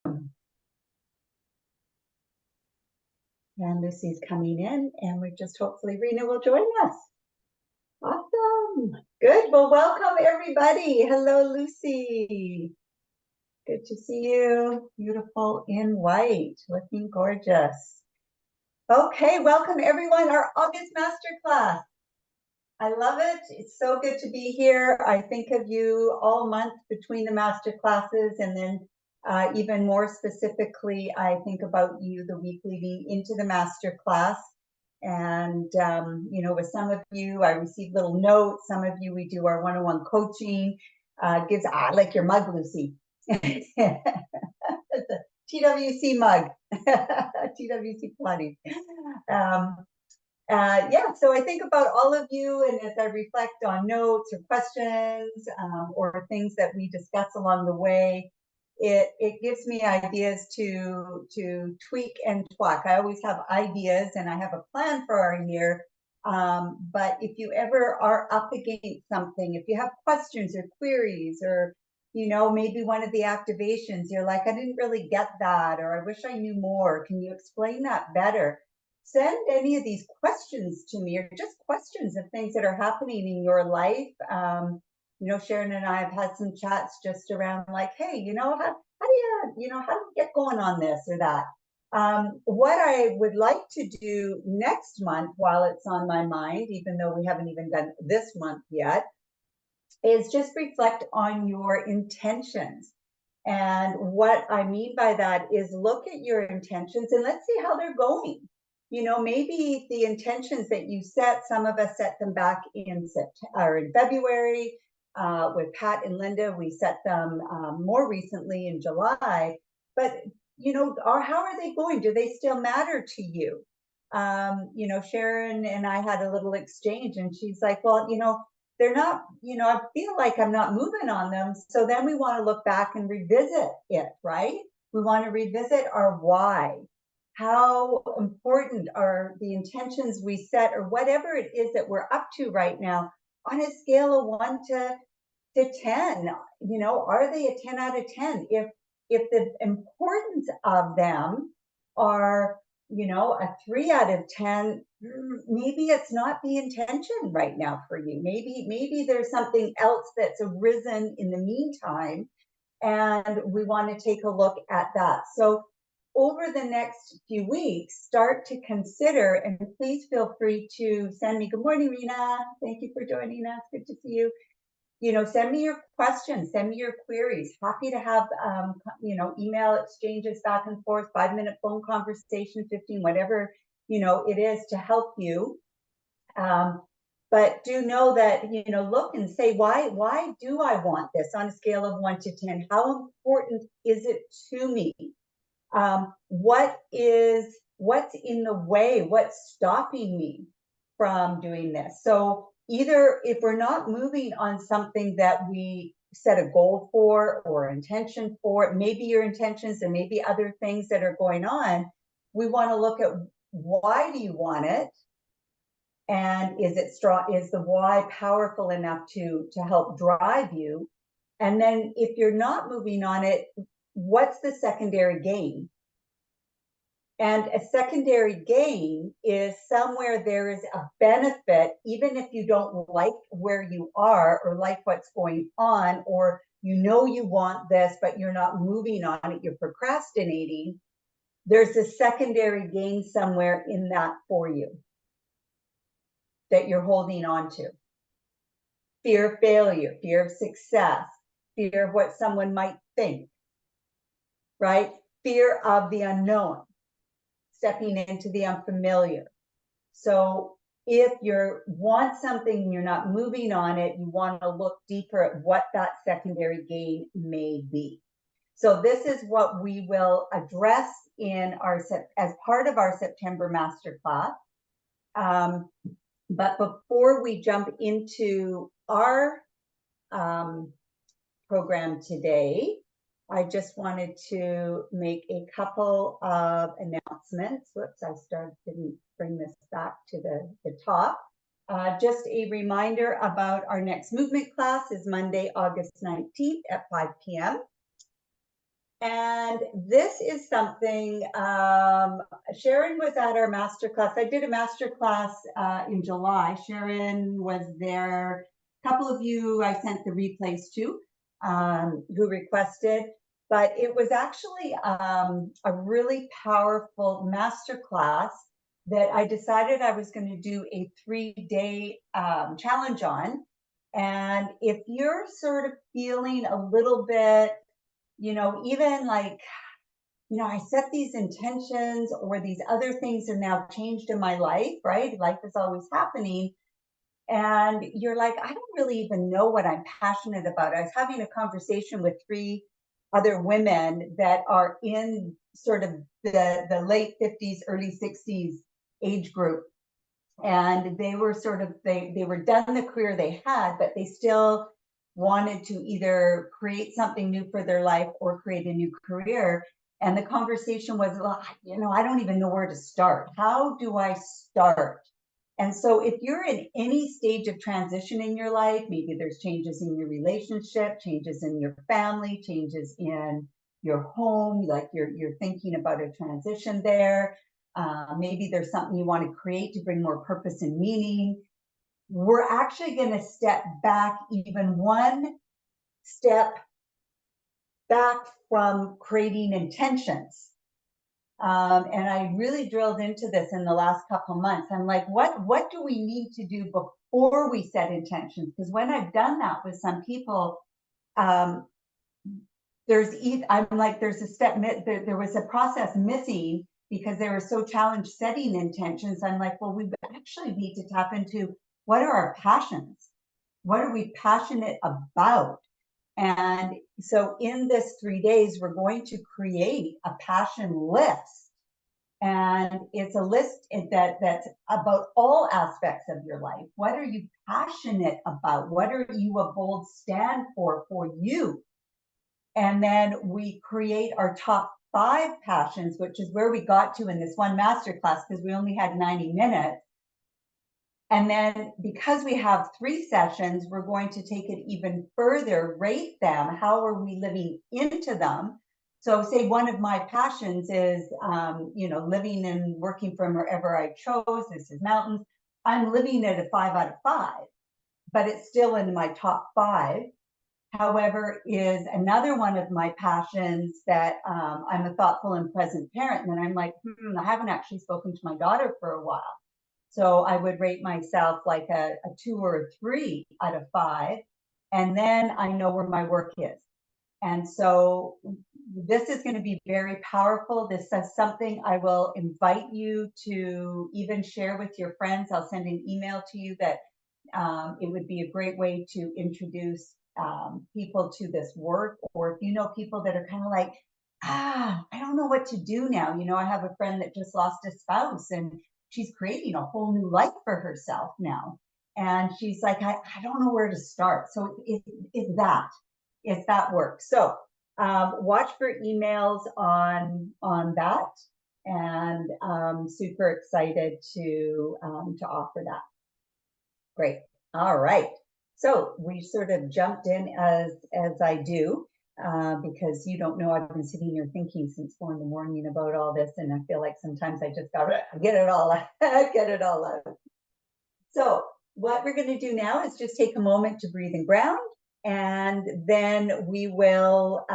And Lucy's coming in, and we're just hopefully Rena will join us. Awesome. Good. Well, welcome everybody. Hello, Lucy. Good to see you. Beautiful in white, looking gorgeous. Okay, welcome everyone. Our August masterclass. I love it. It's so good to be here. I think of you all month between the master classes, and then even more specifically, I think about you the week leading into the master class. And, you know, with some of you, I receive little notes. Some of you, we do our one-on-one coaching. I like your mug, Lucy. It's a TWC mug, TWC Pilates. Yeah, so I think about all of you, and as I reflect on notes or questions or things that we discuss along the way, it gives me ideas to tweak and twak. I always have ideas, and I have a plan for our year. But if you ever are up against something, if you have questions or queries, or you know, maybe one of the activations, you're like, I didn't really get that, or I wish I knew more. Can you explain that better? Send any of these questions to me, or just questions of things that are happening in your life. You know, Sharon and I have had some chats just around like, hey, you know, how do you get going on this or that? What I would like to do next month, while it's on my mind, even though we haven't even done this month yet, is just reflect on your intentions. And what I mean by that is look at your intentions and let's see how they're going. You know, maybe the intentions that you set, some of us set them back in September or in February. With Pat and Linda, we set them more recently in July. But, you know, how are they going? Do they still matter to you? You know, Sharon and I had a little exchange, and she's like, well, you know, they're not, you know, I feel like I'm not moving on them. So then we want to look back and revisit it, right? We want to revisit our why. How important are the intentions we set, or whatever it is that we're up to right now, on a scale of 1 to 10? You know, are they a 10 out of 10? If the importance of them are, you know, a 3 out of 10, maybe it's not the intention right now for you. Maybe there's something else that's arisen in the meantime, and we want to take a look at that. So over the next few weeks, start to consider, and please feel free to send me, good morning, Rena. Thank you for joining us. Good to see you. You know, send me your questions, send me your queries. Happy to have, you know, email exchanges back and forth, 5-minute phone conversation, 15, whatever, you know, it is to help you. But do know that, you know, look and say, why do I want this on a scale of 1 to 10? How important is it to me? What's in the way? What's stopping me from doing this? So either if we're not moving on something that we set a goal for or intention for, maybe your intentions and maybe other things that are going on, we want to look at why do you want it? And is it strong? Is the why powerful enough to help drive you? And then if you're not moving on it, what's the secondary gain? And a secondary gain is somewhere there is a benefit, even if you don't like where you are or like what's going on, or you know you want this, but you're not moving on it, you're procrastinating. There's a secondary gain somewhere in that for you that you're holding on to. Fear of failure, fear of success, fear of what someone might think, right? Fear of the unknown, stepping into the unfamiliar. So if you want something and you're not moving on it, you want to look deeper at what that secondary gain may be. So this is what we will address in our as part of our September masterclass. But before we jump into our program today, I just wanted to make a couple of announcements. Whoops, didn't bring this back to the top. Just a reminder about our next movement class is Monday, August 19th at 5 p.m. And this is something, Sharon was at our masterclass. I did a masterclass in July. Sharon was there. A couple of you I sent the replays to who requested, but it was actually a really powerful masterclass that I decided I was going to do a 3-day challenge on. And if you're sort of feeling a little bit, even like, I set these intentions or these other things are now changed in my life, right? Life is always happening. And you're like, I don't really even know what I'm passionate about. I was having a conversation with 3 other women that are in sort of the late 50s, early 60s age group. And they were sort of, they were done the career they had, but they still wanted to either create something new for their life or create a new career. And the conversation was, well, I don't even know where to start. How do I start? And so if you're in any stage of transition in your life, maybe there's changes in your relationship, changes in your family, changes in your home, like you're thinking about a transition there. Maybe there's something you want to create to bring more purpose and meaning. We're actually going to step back even one step back from creating intentions. And I really drilled into this in the last couple of months. I'm like, what do we need to do before we set intentions? Because when I've done that with some people, I'm like, there's a step, there was a process missing because they were so challenged setting intentions. I'm like, well, we actually need to tap into what are our passions? What are we passionate about? And so in this 3 days, we're going to create a passion list. And it's a list that's about all aspects of your life. What are you passionate about? What are you a bold stand for you? And then we create our top 5 passions, which is where we got to in this one masterclass because we only had 90 minutes. And then because we have 3 sessions, we're going to take it even further, rate them. How are we living into them? So say one of my passions is, living and working from wherever I chose. This is mountains. I'm living at a 5 out of 5, but it's still in my top 5. However, is another one of my passions that I'm a thoughtful and present parent. And then I'm like, I haven't actually spoken to my daughter for a while. So I would rate myself like a 2 or a 3 out of 5. And then I know where my work is. And so this is going to be very powerful. This is something I will invite you to even share with your friends. I'll send an email to you that it would be a great way to introduce people to this work. Or if you know people that are kind of like, I don't know what to do now. I have a friend that just lost a spouse and she's creating a whole new life for herself now. And she's like, I don't know where to start. So it's that work. So watch for emails on that. And super excited to offer that. Great. All right. So we sort of jumped in as I do, because you don't know I've been sitting here thinking since 4 a.m. about all this, and I feel like sometimes I just gotta get it all out, get it all out. So what we're going to do now is just take a moment to breathe and ground, and then we will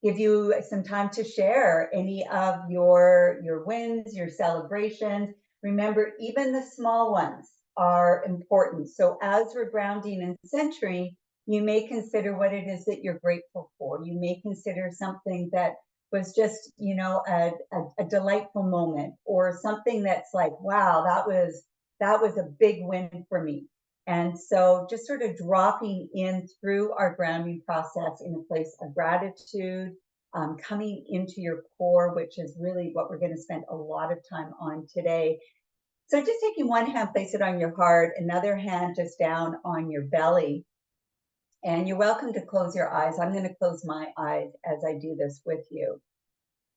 give you some time to share any of your wins, your celebrations. Remember, even the small ones are important. So as we're grounding and centering, you may consider what it is that you're grateful for. You may consider something that was just, a delightful moment, or something that's like, wow, that was a big win for me. And so just sort of dropping in through our grounding process in a place of gratitude, coming into your core, which is really what we're going to spend a lot of time on today. So just taking one hand, place it on your heart, another hand just down on your belly. And you're welcome to close your eyes. I'm going to close my eyes as I do this with you.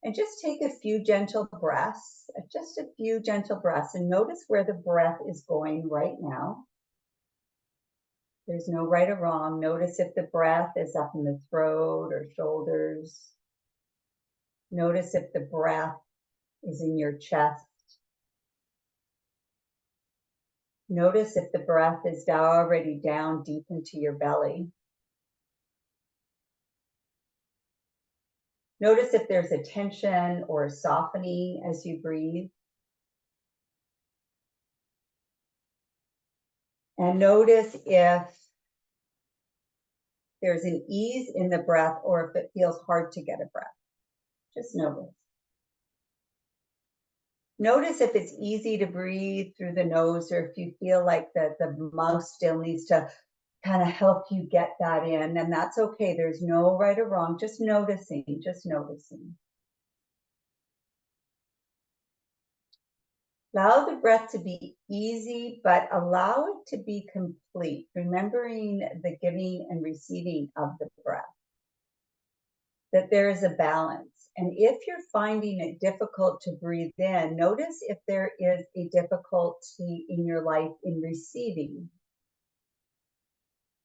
And just take a few gentle breaths, just a few gentle breaths, and notice where the breath is going right now. There's no right or wrong. Notice if the breath is up in the throat or shoulders, Notice if the breath is in your chest. Notice if the breath is already down deep into your belly. Notice if there's a tension or a softening as you breathe. And notice if there's an ease in the breath or if it feels hard to get a breath. Just notice. Notice if it's easy to breathe through the nose or if you feel like the mouth still needs to kind of help you get that in. And that's okay. There's no right or wrong. Just noticing, just noticing. Allow the breath to be easy, but allow it to be complete, remembering the giving and receiving of the breath, that there is a balance. And if you're finding it difficult to breathe in, notice if there is a difficulty in your life in receiving.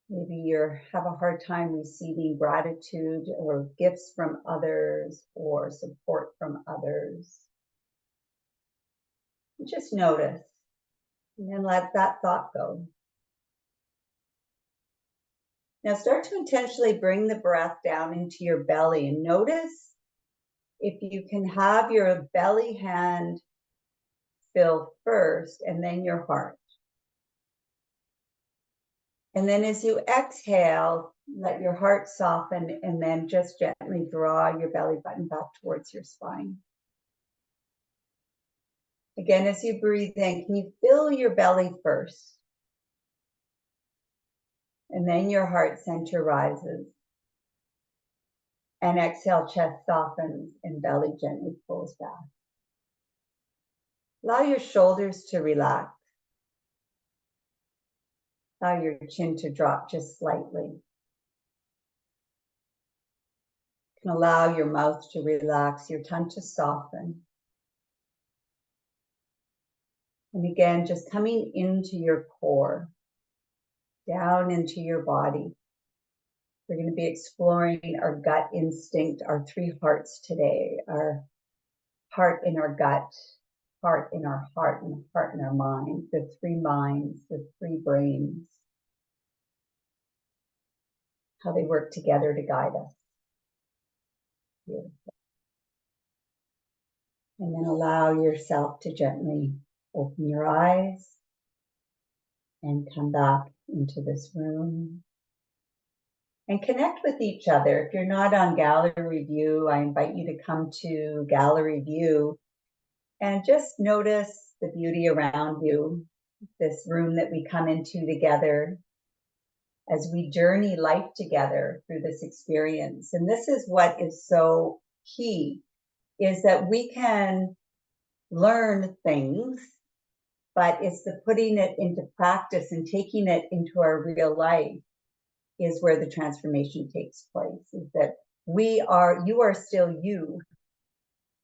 Maybe you have a hard time receiving gratitude or gifts from others or support from others. Just notice and then let that thought go. Now start to intentionally bring the breath down into your belly and notice if you can have your belly hand fill first and then your heart. And then as you exhale, let your heart soften and then just gently draw your belly button back towards your spine. Again, as you breathe in, can you fill your belly first? And then your heart center rises. And exhale, chest softens and belly gently pulls back. Allow your shoulders to relax. Allow your chin to drop just slightly. You can allow your mouth to relax, your tongue to soften. And again, just coming into your core, down into your body. We're going to be exploring our gut instinct, our three hearts today, our heart in our gut, heart in our heart, and heart in our mind, the three minds, the three brains, how they work together to guide us. Beautiful. And then allow yourself to gently open your eyes and come back into this room. And connect with each other. If you're not on gallery view, I invite you to come to gallery view and just notice the beauty around you, this room that we come into together as we journey life together through this experience. And this is what is so key, is that we can learn things, but it's the putting it into practice and taking it into our real life is where the transformation takes place, is that you are still you.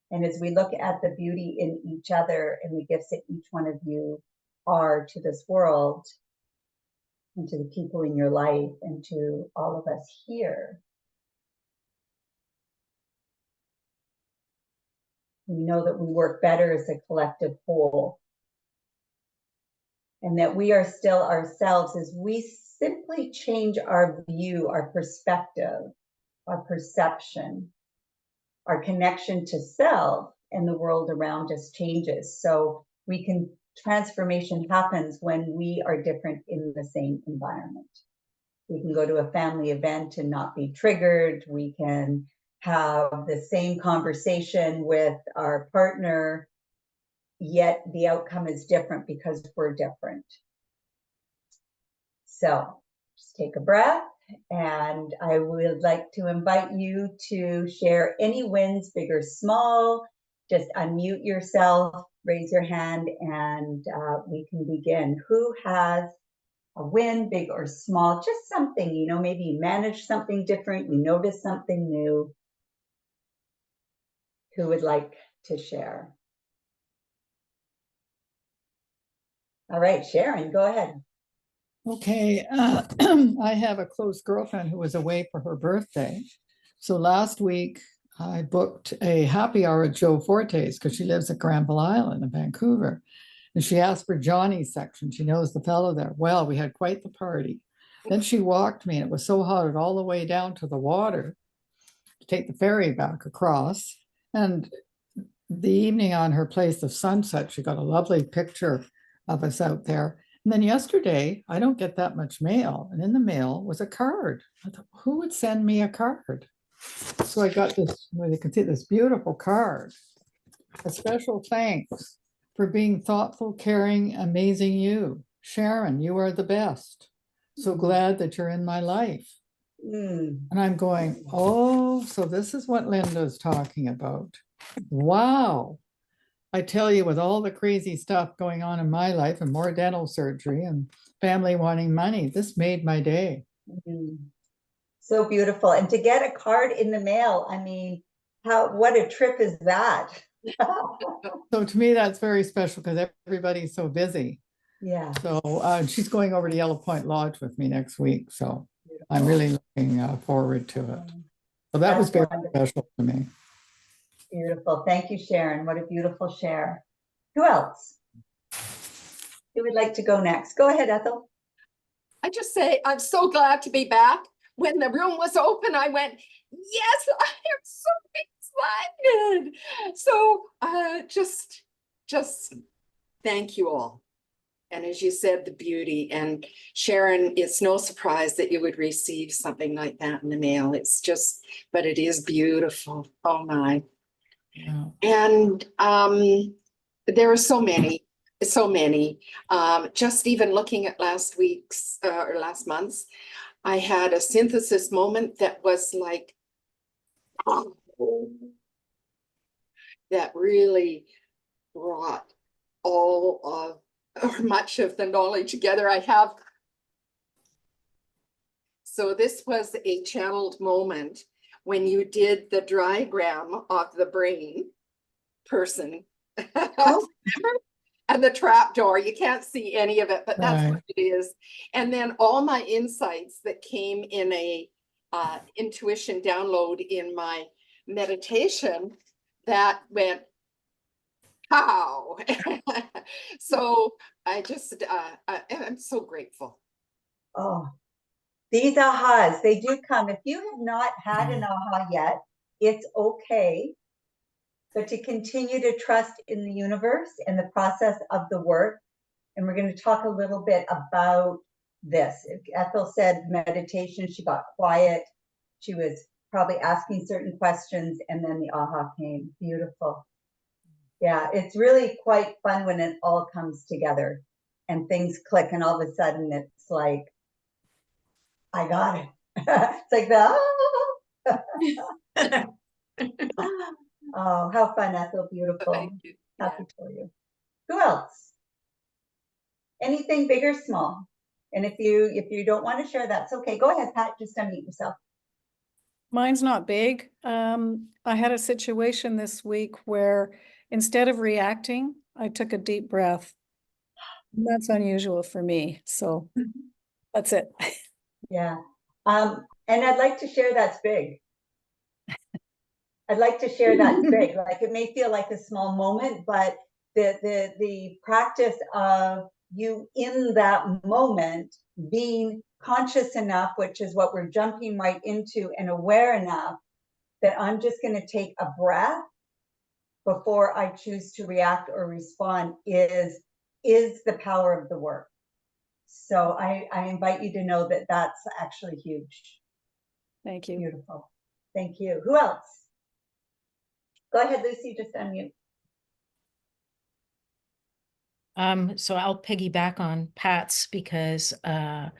And as we look at the beauty in each other and the gifts that each one of you are to this world and to the people in your life and to all of us here, we know that we work better as a collective whole. And that we are still ourselves as we simply change our view, our perspective, our perception, our connection to self, and the world around us changes. So transformation happens when we are different in the same environment. We can go to a family event and not be triggered. We can have the same conversation with our partner, yet the outcome is different because we're different. So just take a breath, and I would like to invite you to share any wins, big or small. Just unmute yourself, raise your hand, and we can begin. Who has a win, big or small? Just something, maybe you managed something different, you noticed something new. Who would like to share? All right, Sharon, go ahead. Okay, I have a close girlfriend who was away for her birthday. So last week, I booked a happy hour at Joe Forte's because she lives at Granville Island in Vancouver. And she asked for Johnny's section. She knows the fellow there. Well, we had quite the party. Then she walked me, and it was so hot, all the way down to the water to take the ferry back across. And the evening on her place of sunset, she got a lovely picture of us out there. And then yesterday, I don't get that much mail. And in the mail was a card. I thought, who would send me a card? So I got this, where you can see this beautiful card. A special thanks for being thoughtful, caring, amazing you. Sharon, you are the best. So glad that you're in my life. Mm. And I'm going, oh, so this is what Linda's talking about. Wow. I tell you, with all the crazy stuff going on in my life and more dental surgery and family wanting money, this made my day. Mm. So beautiful. And to get a card in the mail, I mean, what a trip is that? So to me, that's very special because everybody's so busy. Yeah. So she's going over to Yellow Point Lodge with me next week. So Beautiful. I'm really looking forward to it. So that was very special to me. Beautiful. Thank you, Sharon. What a beautiful share. Who else? Who would like to go next? Go ahead, Ethel. I just say I'm so glad to be back. When the room was open, I went, yes, I am so excited. So just thank you all. And as you said, the beauty. And Sharon, it's no surprise that you would receive something like that in the mail. It's just, but it is beautiful. Oh my. Yeah. And there are so many. Just even looking at last week's or last month's, I had a synthesis moment that was like, oh, that really brought all of or much of the knowledge together I have. So this was a channeled moment when you did the diagram of the brain person. Oh. And the trap door, you can't see any of it, but that's Right. what it is. And then all my insights that came in a intuition download in my meditation that went, how? So I just, I'm so grateful. Oh, these ahas, they do come. If you have not had an aha yet, it's okay. But to continue to trust in the universe and the process of the work. And we're going to talk a little bit about this. Ethel said meditation, she got quiet. She was probably asking certain questions, and then the aha came. Beautiful. Yeah, it's really quite fun when it all comes together and things click, and all of a sudden it's like, I got it. It's like the oh, how fun. Ethel. Beautiful. Thank you. Happy for you. Who else? Anything big or small? And if you don't want to share, that's okay. Go ahead, Pat, just unmute yourself. Mine's not big. I had a situation this week where instead of reacting, I took a deep breath. That's unusual for me. So that's it. Yeah. And I'd like to share that's big. I'd like to share that's big. Like, it may feel like a small moment, but the practice of you in that moment being conscious enough, which is what we're jumping right into, and aware enough that I'm just going to take a breath before I choose to react or respond is the power of the work. So I invite you to know that that's actually huge. Thank you. Beautiful. Thank you. Who else? Go ahead, Lucy, just unmute. So I'll piggyback on Pat's because I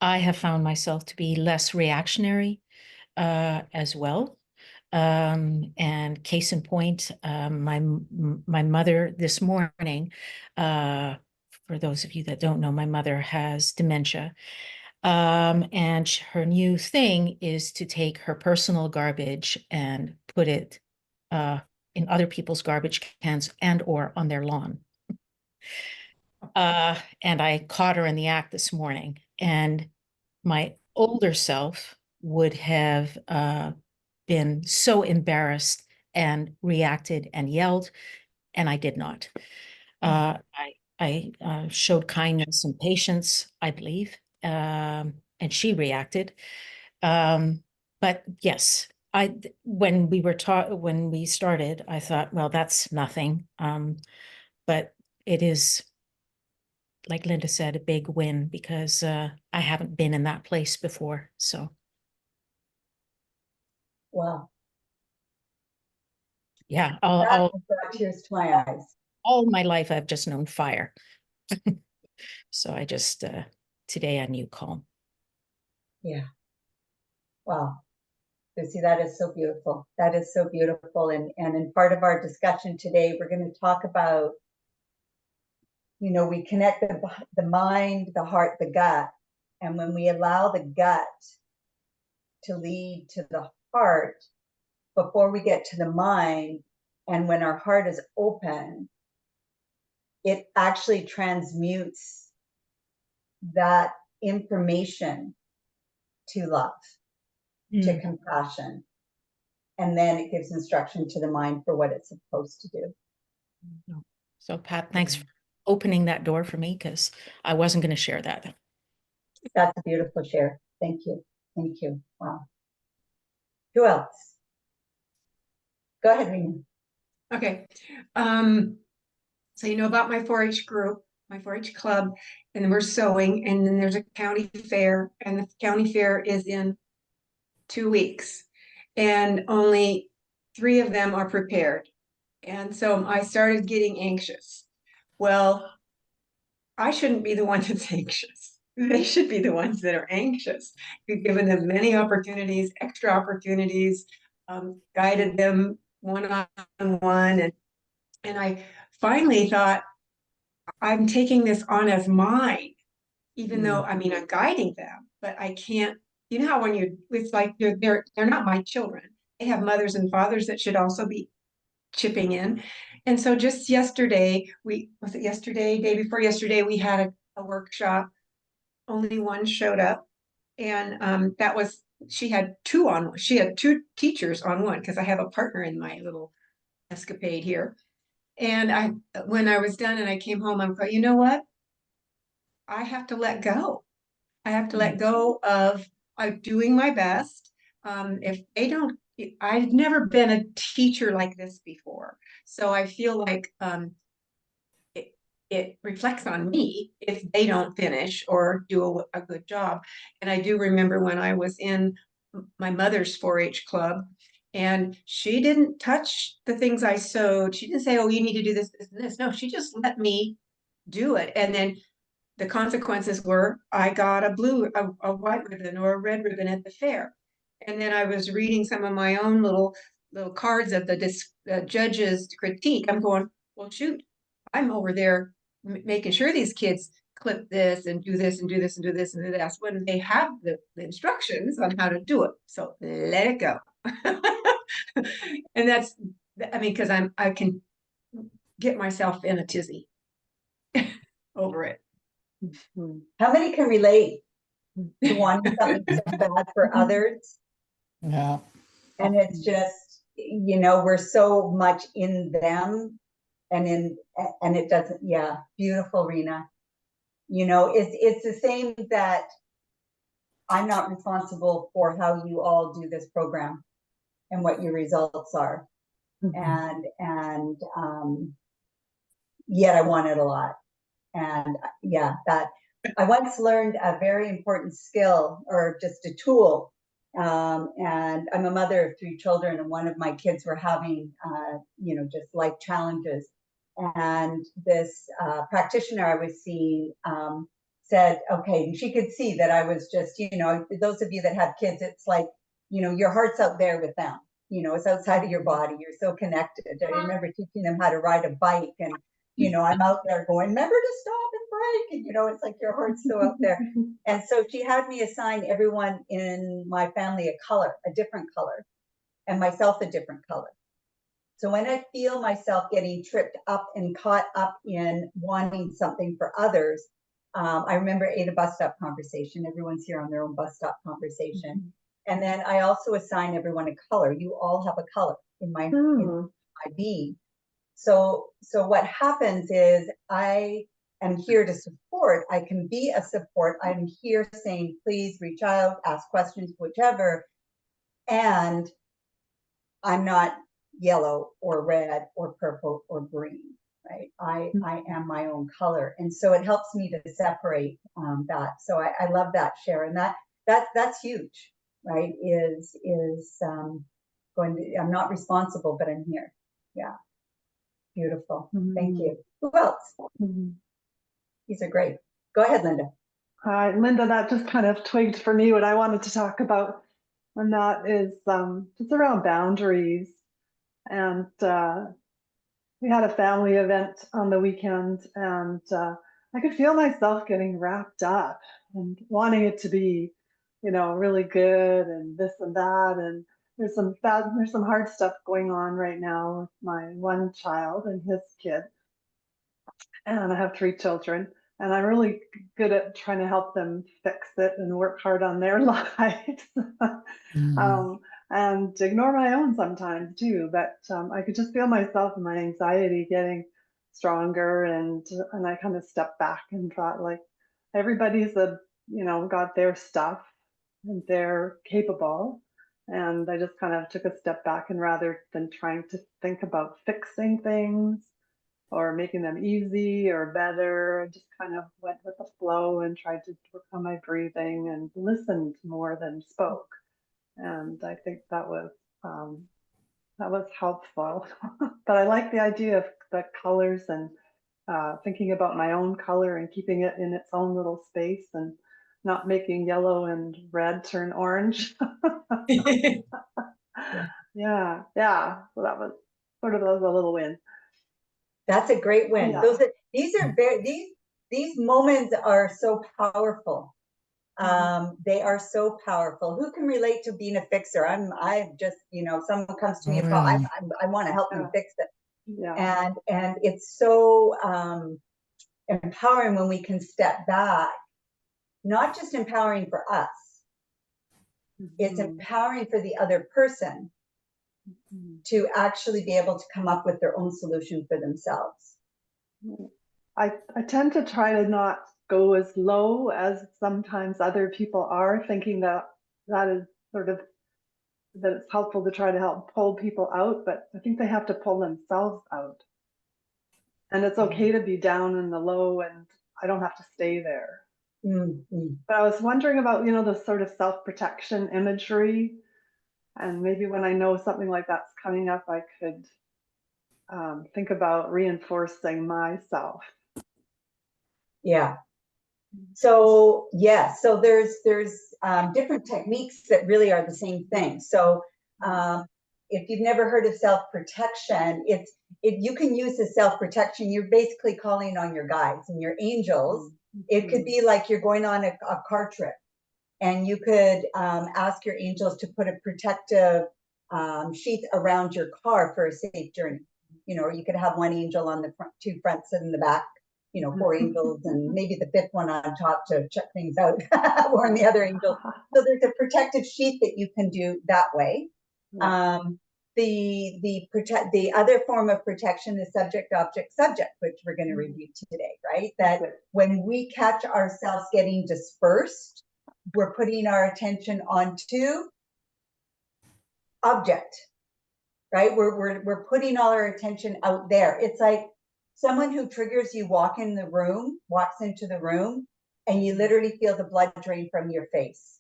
have found myself to be less reactionary as well. And case in point, my mother this morning, for those of you that don't know, my mother has dementia. And her new thing is to take her personal garbage and put it in other people's garbage cans and or on their lawn. And I caught her in the act this morning, and my older self would have been so embarrassed and reacted and yelled, and I did not. I showed kindness and patience, I believe, and she reacted. But yes, when we started, I thought, well, that's nothing. But it is, like Linda said, a big win because I haven't been in that place before. So Wow. yeah, That brought tears to my eyes. all my life I've just known fire. So I just today I knew calm. Yeah. Wow. Lucy, that is so beautiful. That is so beautiful. And in part of our discussion today, we're going to talk about, you know, we connect the mind, the heart, the gut. And when we allow the gut to lead to the heart before we get to the mind, and when our heart is open, it actually transmutes that information to love, to compassion. And then it gives instruction to the mind for what it's supposed to do. So Pat, thanks for opening that door for me because I wasn't going to share that. That's a beautiful share. Thank you. Thank you. Wow. Who else? Go ahead, Rena. Okay. So you know about my 4-H group, my 4-H club, and we're sewing, and then there's a county fair, and the county fair is in 2 weeks, and only 3 of them are prepared. And so I started getting anxious. Well, I shouldn't be the one that's anxious. They should be the ones that are anxious. We've given them many opportunities, extra opportunities, guided them one-on-one, and I finally thought, I'm taking this on as mine, even though, I mean, I'm guiding them, but I can't, you know how when it's like they're not my children. They have mothers and fathers that should also be chipping in. And so just yesterday, day before yesterday, we had a workshop. Only one showed up. And she had two teachers on one, because I have a partner in my little escapade here. And when I was done and I came home, I'm going, you know what? I have to let go. I have to let go of doing my best. If they don't, I've never been a teacher like this before. So I feel like it reflects on me if they don't finish or do a good job. And I do remember when I was in my mother's 4-H club, and she didn't touch the things I sewed. She didn't say, oh, you need to do this, this, and this. No, she just let me do it. And then the consequences were I got a white ribbon or a red ribbon at the fair. And then I was reading some of my own little cards of the judge's critique. I'm going, well, shoot, I'm over there making sure these kids clip this and do this and do this and do this and do this when they have the instructions on how to do it. So let it go. And that's, I mean, because I can get myself in a tizzy over it. How many can relate to wanting something so bad for others? Yeah. And it's just, you know, we're so much in them and it doesn't, yeah, beautiful, Rena. You know, it's the same that I'm not responsible for how you all do this program and what your results are. And yet I want it a lot. And yeah, that I once learned a very important skill, or just a tool. And I'm a mother of 3 children, and one of my kids were having, you know, just life challenges. And this practitioner I was seeing said, okay, she could see that I was just, you know, those of you that have kids, it's like, you know, your heart's out there with them. You know, it's outside of your body. You're so connected. I remember teaching them how to ride a bike, and you know, I'm out there going, remember to stop and brake. And, you know, it's like your heart's so out there. And so she had me assign everyone in my family a color, a different color, and myself a different color. So when I feel myself getting tripped up and caught up in wanting something for others, I remember a bus stop conversation. Everyone's here on their own bus stop conversation. And then I also assign everyone a color. You all have a color in my being. So what happens is I am here to support. I can be a support. I'm here saying, please reach out, ask questions, whichever. And I'm not yellow or red or purple or green, right? I am my own color. And so it helps me to separate that. So I love that, Sharon. That's huge, right? I'm not responsible, but I'm here. Yeah. Beautiful. Thank you. Who else? These are great. Go ahead, Linda. Hi, Linda, that just kind of twigged for me what I wanted to talk about. And that is just around boundaries. And we had a family event on the weekend, and I could feel myself getting wrapped up and wanting it to be, really good and this and that. And there's some hard stuff going on right now with my one child and his kid. And I have 3 children, and I'm really good at trying to help them fix it and work hard on their lives. And ignore my own sometimes too. But I could just feel myself and my anxiety getting stronger, and I kind of stepped back and thought, like, everybody's got their stuff and they're capable. And I just kind of took a step back, and rather than trying to think about fixing things or making them easy or better, I just kind of went with the flow and tried to work on my breathing and listened more than spoke. And I think that was helpful. But I like the idea of the colors and thinking about my own color and keeping it in its own little space and not making yellow and red turn orange. Yeah. So that was sort of a little win. That's a great win. Yeah. These moments are so powerful. They are so powerful. Who can relate to being a fixer? I just, if someone comes to me, I want to help them fix it. Yeah. And it's so empowering when we can step back, not just empowering for us. It's empowering for the other person to actually be able to come up with their own solution for themselves. I tend to try to not go as low as sometimes other people are, thinking that is that it's helpful to try to help pull people out, but I think they have to pull themselves out. And it's okay to be down in the low, and I don't have to stay there. But I was wondering about, the sort of self-protection imagery, and maybe when I know something like that's coming up, I could think about reinforcing myself. Yeah. So so there's different techniques that really are the same thing. So if you've never heard of self-protection, you can use the self-protection. You're basically calling on your guides and your angels. It could be like you're going on a car trip, and you could ask your angels to put a protective sheath around your car for a safe journey. Or you could have one angel on the front, 2 fronts and the back, 4 angels, and maybe the 5th one on top to check things out, warn the other angels. So there's a protective sheath that you can do that way. The other form of protection is subject, object, subject, which we're going to review today, right? That when we catch ourselves getting dispersed, we're putting our attention onto object, right? We're putting all our attention out there. It's like someone who triggers you walks into the room, and you literally feel the blood drain from your face.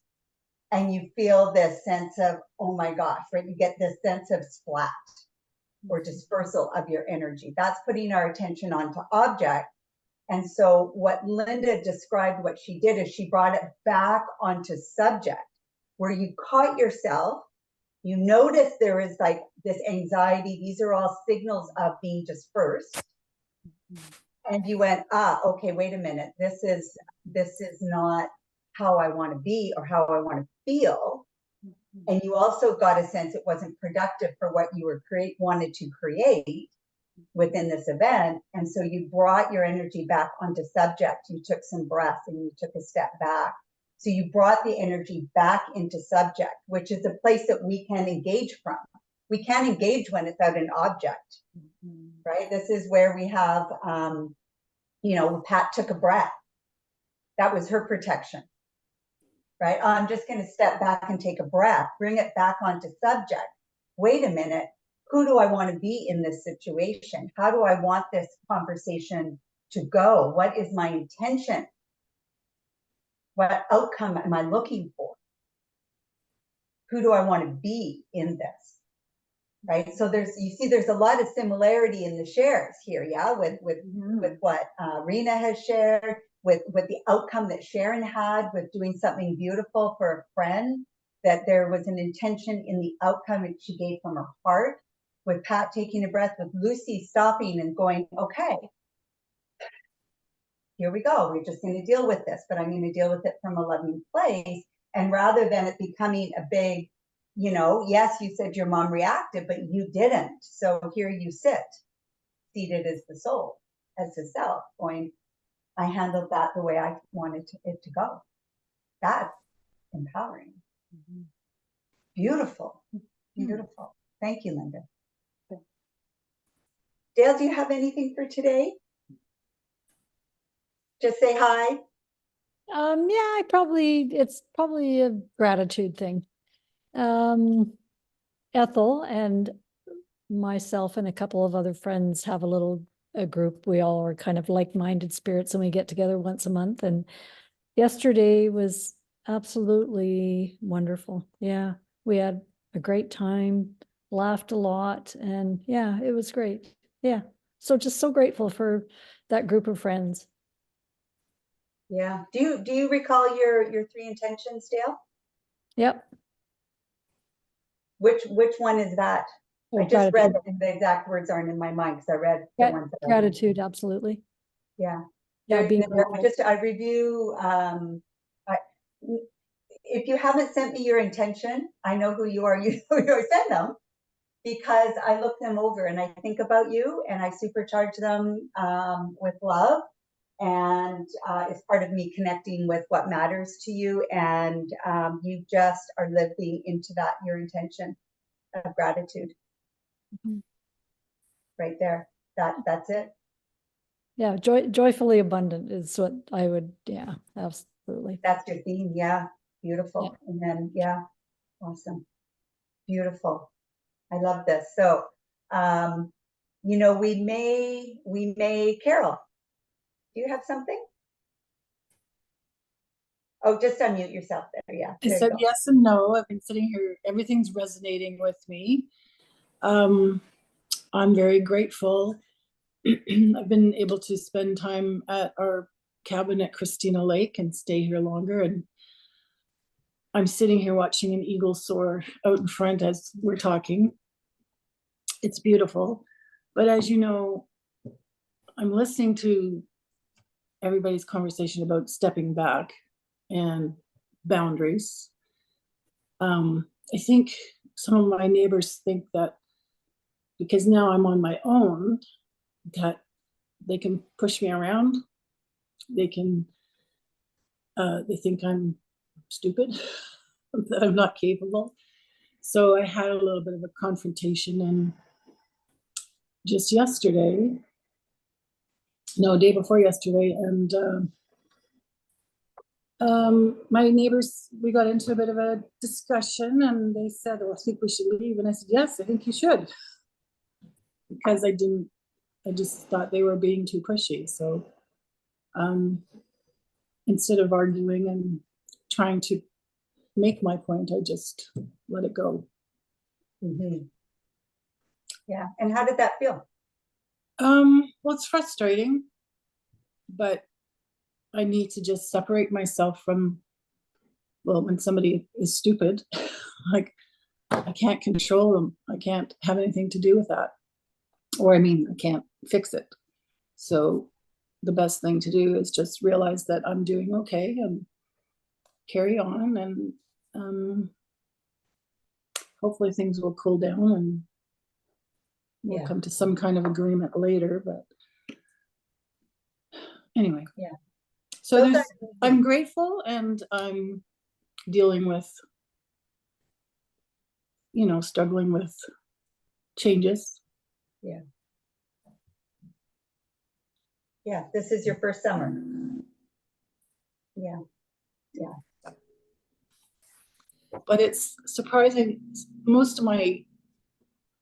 And you feel this sense of, oh my gosh, right? You get this sense of splat or dispersal of your energy. That's putting our attention onto object. And so what Linda described, what she did is she brought it back onto subject, where you caught yourself, you notice there is like this anxiety. These are all signals of being dispersed. And you went, okay, wait a minute. This is not how I want to be or how I want to feel. And you also got a sense it wasn't productive for what you were wanted to create within this event. And so you brought your energy back onto subject. You took some breath and you took a step back So you brought the energy back into subject, which is a place that we can engage from. We can't engage when it's out an object, right? This is where we have, you know, Pat took a breath. That was her protection, right? I'm just going to step back and take a breath, bring it back onto subject. Wait a minute. Who do I want to be in this situation? How do I want this conversation to go? What is my intention? What outcome am I looking for? Who do I want to be in this? Right. So you see, there's a lot of similarity in the shares here. Yeah. With what Rena has shared, with the outcome that Sharon had with doing something beautiful for a friend, that there was an intention in the outcome that she gave from her heart, with Pat taking a breath, with Lucy stopping and going, okay, here we go. We're just going to deal with this, but I'm going to deal with it from a loving place. And rather than it becoming a big, you know, yes, you said your mom reacted, but you didn't. So here you sit, seated as the soul, as the self, going, I handled that the way I wanted it to go. That's empowering. Beautiful. Beautiful. Thank you, Linda. Dale, do you have anything for today? Just say hi. Yeah, it's probably a gratitude thing. Ethel and myself and a couple of other friends have a group. We all are kind of like-minded spirits, and we get together once a month. And yesterday was absolutely wonderful. Yeah, we had a great time, laughed a lot, and yeah, it was great. Yeah, so just so grateful for that group of friends. Yeah. Do you recall your 3 intentions, Dale? Yep. Which one is that? Oh, I just read gratitude. the exact words aren't in my mind because I read the ones that Gratitude, absolutely. Yeah. Yeah, being I review, if you haven't sent me your intention, I know who you are, you send them, because I look them over and I think about you and I supercharge them with love. And it's part of me connecting with what matters to you. And you just are living into that, your intention of gratitude. Right there. That's it. Yeah, joyfully abundant is what I would, yeah, absolutely. That's your theme. Yeah. Beautiful. Yeah. And then, yeah. Awesome. Beautiful. I love this. So, you know, we may, Carol, do you have something? Oh, just unmute yourself there. Yeah. I said yes and no. I've been sitting here. Everything's resonating with me. I'm very grateful. I've been able to spend time at our cabin at Christina Lake and stay here longer. And I'm sitting here watching an eagle soar out in front as we're talking. It's beautiful. But as you know, I'm listening to everybody's conversation about stepping back and boundaries. I think some of my neighbors think that because now I'm on my own, that they can push me around. They can, they think I'm stupid, that I'm not capable. So I had a little bit of a confrontation, and just yesterday, no, day before yesterday, and my neighbors, we got into a bit of a discussion, and they said, "Oh, I think we should leave." And I said, "Yes, I think you should," because I just thought they were being too pushy. So instead of arguing and trying to make my point, I just let it go. Yeah. And how did that feel? Well, it's frustrating, but I need to just separate myself from, well, when somebody is stupid, like I can't control them. I can't have anything to do with that. Or I mean, I can't fix it. So the best thing to do is just realize that I'm doing okay and carry on, and hopefully things will cool down and we'll come to some kind of agreement later. But anyway, yeah. So Those there's, are I'm grateful, and I'm dealing with, struggling with changes. Yeah, this is your first summer. Yeah. But it's surprising. Most of my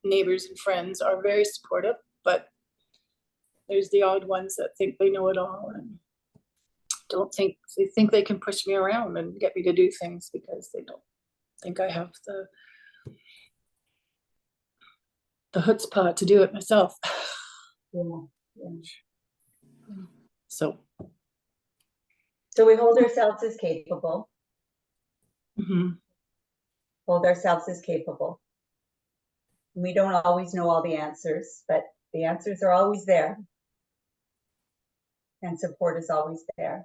neighbors and friends are very supportive, but there's the odd ones that think they know it all and they think they can push me around and get me to do things because they don't think I have the chutzpah to do it myself. Yeah. So So we hold ourselves as capable. mhm. Hold ourselves as capable. We don't always know all the answers, but the answers are always there. And support is always there.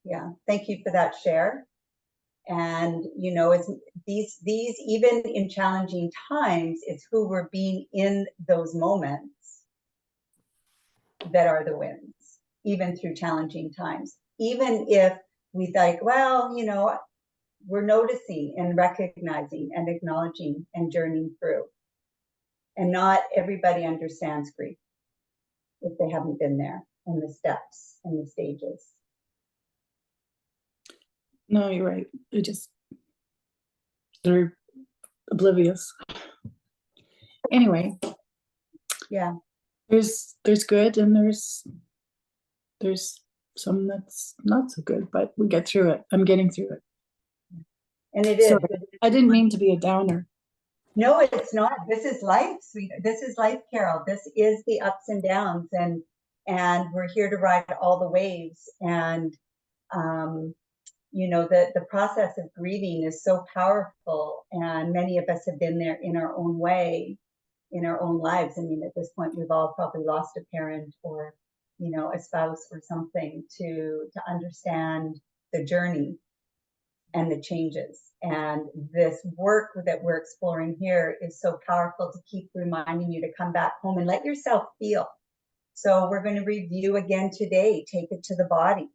Yeah, thank you for that share. And it's these even in challenging times, it's who we're being in those moments that are the wins, even through challenging times. Even if we think, well, we're noticing and recognizing and acknowledging and journeying through. And not everybody understands grief if they haven't been there, and the steps and the stages. No, you're right. They're oblivious. Anyway. Yeah. There's good, and there's some that's not so good, but we get through it. I'm getting through it. And it is. I didn't mean to be a downer. No, it's not. This is life, sweet. This is life, Carol. This is the ups and downs, and we're here to ride all the waves. And the process of grieving is so powerful, and many of us have been there in our own way, in our own lives. I mean, at this point, we've all probably lost a parent or a spouse or something to understand the journey and the changes. And this work that we're exploring here is so powerful to keep reminding you to come back home and let yourself feel. So we're going to review again today, take it to the body.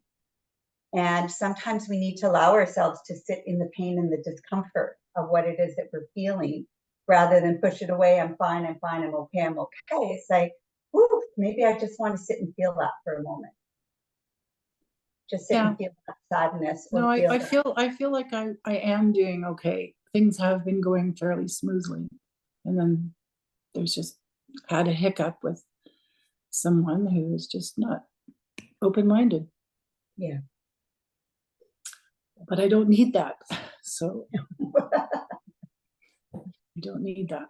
And sometimes we need to allow ourselves to sit in the pain and the discomfort of what it is that we're feeling, rather than push it away. I'm fine, I'm okay. It's like, whoo, maybe I just want to sit and feel that for a moment. Just sit and feel that sadness. No, I feel like I am doing okay. Things have been going fairly smoothly. And then there's just had a hiccup with someone who is just not open-minded. Yeah. But I don't need that. So I don't need that.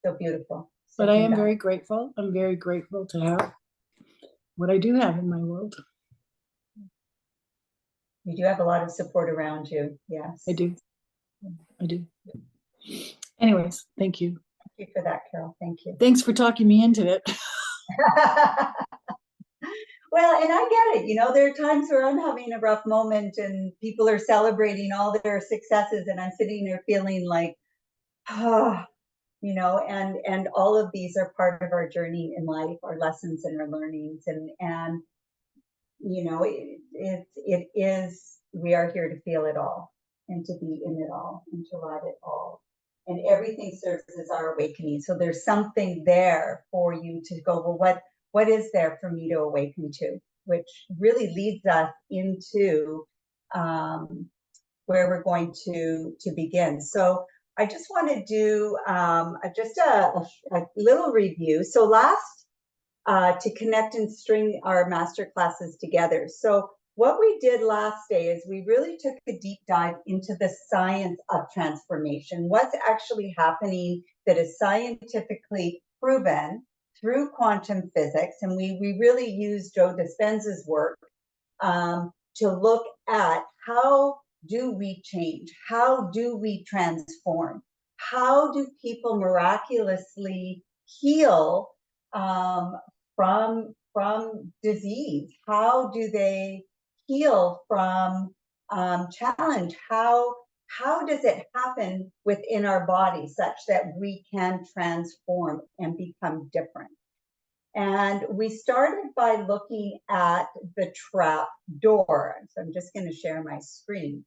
So beautiful. But I am very grateful. I'm very grateful to have what I do have in my world. You do have a lot of support around you. Yes. I do. Anyways, thank you. Thank you for that, Carol. Thank you. Thanks for talking me into it. Well, and I get it. There are times where I'm having a rough moment and people are celebrating all their successes, and I'm sitting there feeling like, and all of these are part of our journey in life, our lessons and our learnings. And it is, we are here to feel it all and to be in it all and to ride it all. And everything serves as our awakening. So there's something there for you to go, well, what is there for me to awaken to? Which really leads us into where we're going to begin. So I just want to do just a little review. So to connect and string our master classes together. So what we did last day is we really took a deep dive into the science of transformation. What's actually happening that is scientifically proven through quantum physics. And we really used Joe Dispenza's work to look at how do we change? How do we transform? How do people miraculously heal from disease? How do they heal from challenge? How does it happen within our body such that we can transform and become different? And we started by looking at the trap door. So I'm just going to share my screen.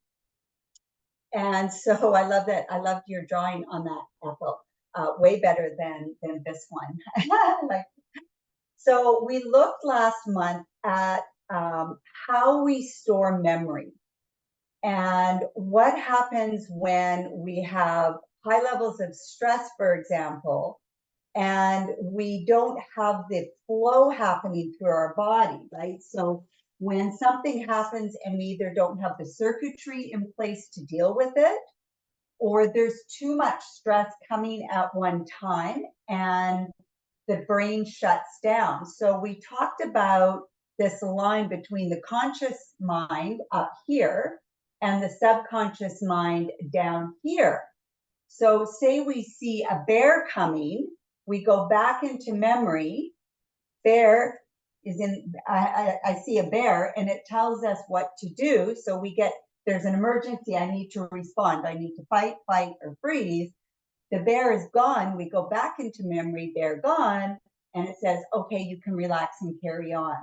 And so I love that. I loved your drawing on that, Ethel. Way better than this one. Like, so we looked last month at how we store memory and what happens when we have high levels of stress, for example, and we don't have the flow happening through our body, right? So when something happens and we either don't have the circuitry in place to deal with it, or there's too much stress coming at one time and the brain shuts down. So we talked about this line between the conscious mind up here and the subconscious mind down here. So say we see a bear coming, we go back into memory. Bear is in, I see a bear and it tells us what to do. So we get, there's an emergency, I need to respond. I need to fight, flight, or freeze. The bear is gone. We go back into memory, bear gone, and it says, okay, you can relax and carry on.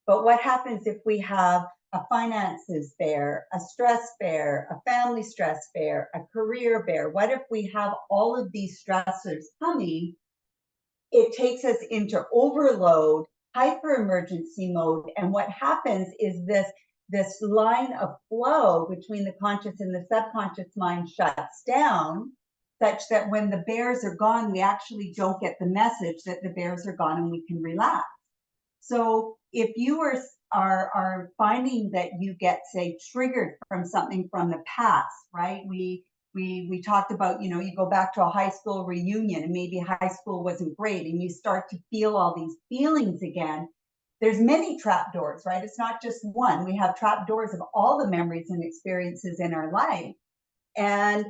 But what happens if we have a finances bear, a stress bear, a family stress bear, a career bear? What if we have all of these stressors coming? It takes us into overload, hyper emergency mode. And what happens is this line of flow between the conscious and the subconscious mind shuts down, such that when the bears are gone, we actually don't get the message that the bears are gone and we can relax. So if you are finding that you get, say, triggered from something from the past, right? We talked about, you know, you go back to a high school reunion and maybe high school wasn't great and you start to feel all these feelings again. There's many trap doors, right? It's not just one. We have trap doors of all the memories and experiences in our life. And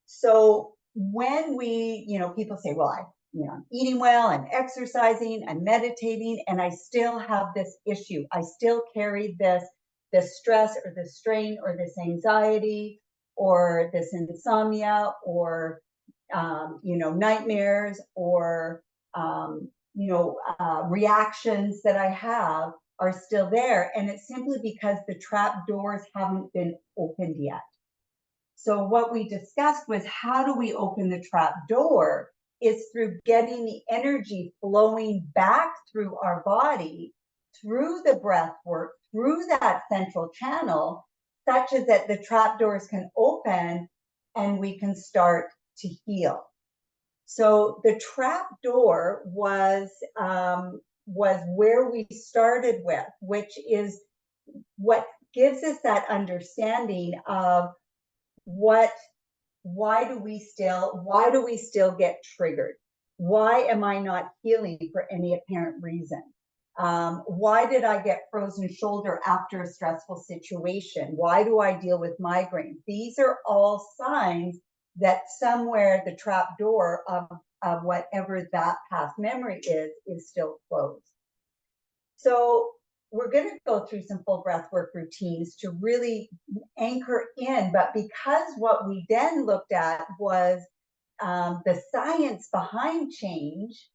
so when we, you know, people say, well, I'm eating well, I'm exercising, I'm meditating, and I still have this issue. I still carry this stress or this strain or this anxiety or this insomnia or, nightmares or, reactions that I have are still there. And it's simply because the trap doors haven't been opened yet. So what we discussed was, how do we open the trap door? Is through getting the energy flowing back through our body, through the breath work, through that central channel, such as that the trap doors can open and we can start to heal. So the trap door was where we started with, which is what gives us that understanding of why do we still get triggered? Why am I not healing for any apparent reason? Why did I get frozen shoulder after a stressful situation? Why do I deal with migraines? These are all signs that somewhere the trap door of whatever that past memory is still closed. So we're going to go through some full breath work routines to really anchor in. But because what we then looked at was the science behind change,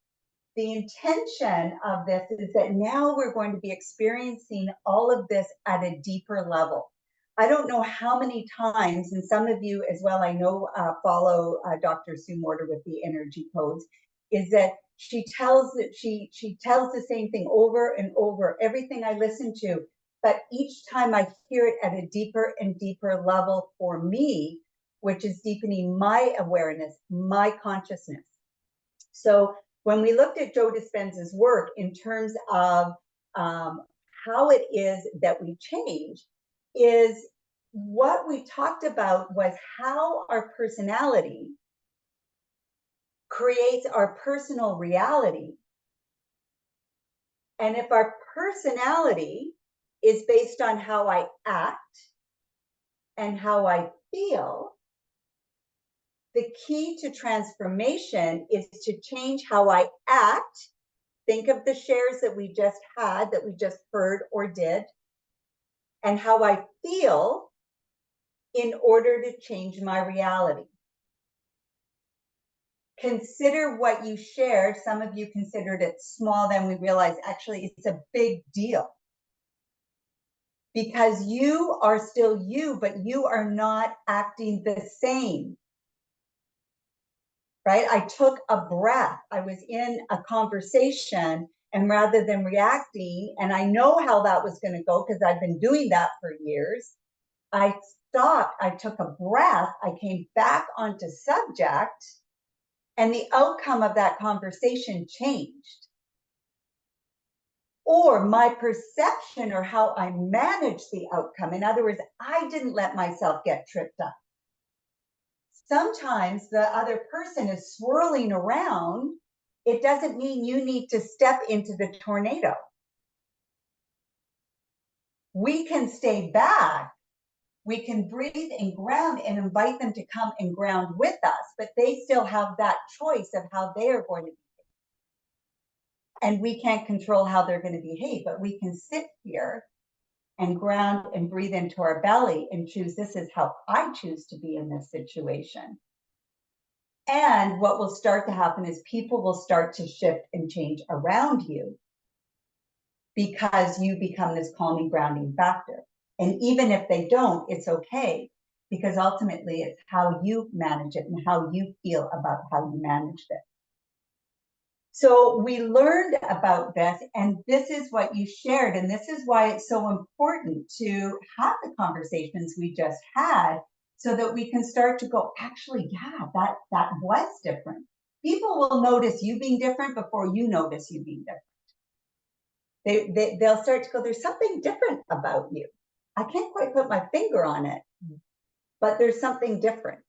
the intention of this is that now we're going to be experiencing all of this at a deeper level. I don't know how many times, and some of you as well, I know, follow Dr. Sue Morter with the energy codes, is that she tells the same thing over and over, everything I listen to, but each time I hear it at a deeper and deeper level for me, which is deepening my awareness, my consciousness. So when we looked at Joe Dispenza's work in terms of how it is that we change, is what we talked about was how our personality creates our personal reality. And if our personality is based on how I act and how I feel, the key to transformation is to change how I act. Think of the shares that we just had, that we just heard or did, and how I feel in order to change my reality. consider what you shared. Some of you considered it small, then we realized actually it's a big deal. Because you are still you, but you are not acting the same. Right? I took a breath. I was in a conversation, and rather than reacting, and I know how that was going to go because I've been doing that for years, I stopped, I took a breath, I came back onto subject, and the outcome of that conversation changed. Or my perception or how I managed the outcome. In other words, I didn't let myself get tripped up. Sometimes the other person is swirling around. It doesn't mean you need to step into the tornado. We can stay back. We can breathe and ground and invite them to come and ground with us, but they still have that choice of how they are going to behave. And we can't control how they're going to behave, but we can sit here and ground and breathe into our belly and choose, this is how I choose to be in this situation. And what will start to happen is people will start to shift and change around you because you become this calming, grounding factor. And even if they don't, it's okay, because ultimately it's how you manage it and how you feel about how you managed it. So we learned about this, and this is what you shared. And this is why it's so important to have the conversations we just had, so that we can start to go, actually, yeah, that was different. People will notice you being different before you notice you being different. They'll start to go, there's something different about you. I can't quite put my finger on it, but there's something different.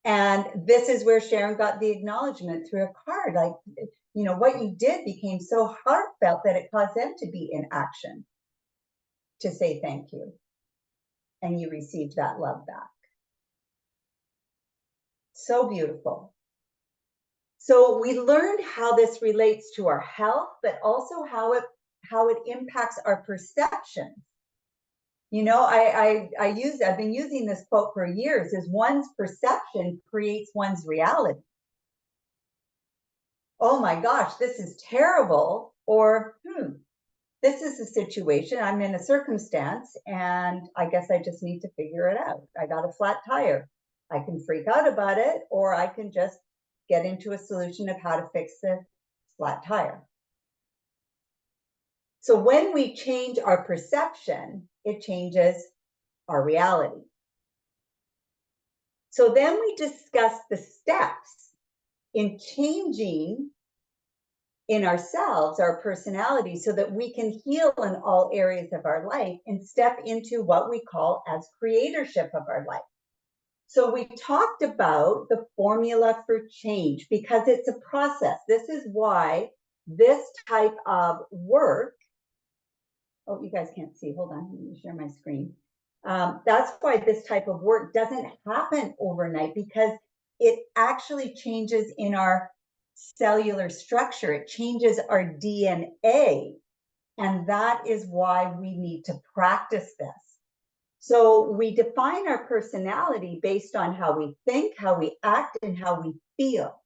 And this is where Sharon got the acknowledgement through a card. Like, you know, what you did became so heartfelt that it caused them to be in action to say thank you. And you received that love back. So beautiful. So we learned how this relates to our health, but also how it impacts our perception. You know, I've been using this quote for years, is one's perception creates one's reality. Oh my gosh, this is terrible. Or, this is a situation, I'm in a circumstance, and I guess I just need to figure it out. I got a flat tire. I can freak out about it, or I can just get into a solution of how to fix the flat tire. So when we change our perception, it changes our reality. So then we discuss the steps in changing in ourselves, our personality, so that we can heal in all areas of our life and step into what we call as creatorship of our life. So we talked about the formula for change because it's a process. This is why this type of work, oh, you guys can't see, hold on, let me share my screen. That's why this type of work doesn't happen overnight, because it actually changes in our cellular structure. It changes our DNA. And that is why we need to practice this. So we define our personality based on how we think, how we act, and how we feel.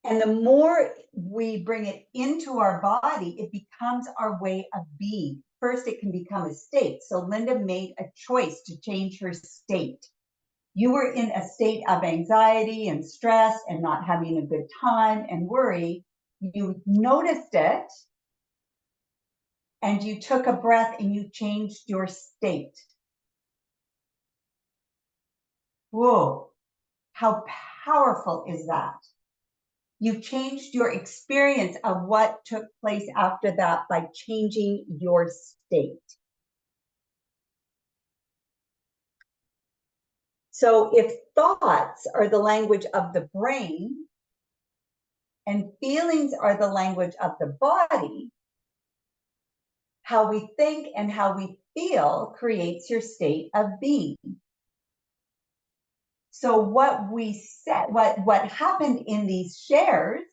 And the more we bring it into our body, it becomes our way of being. First, it can become a state. So Linda made a choice to change her state. You were in a state of anxiety and stress and not having a good time and worry. You noticed it, and you took a breath and you changed your state. Whoa, how powerful is that? You changed your experience of what took place after that by changing your state. So if thoughts are the language of the brain and feelings are the language of the body, how we think and how we feel creates your state of being. So what we said, what happened in these shares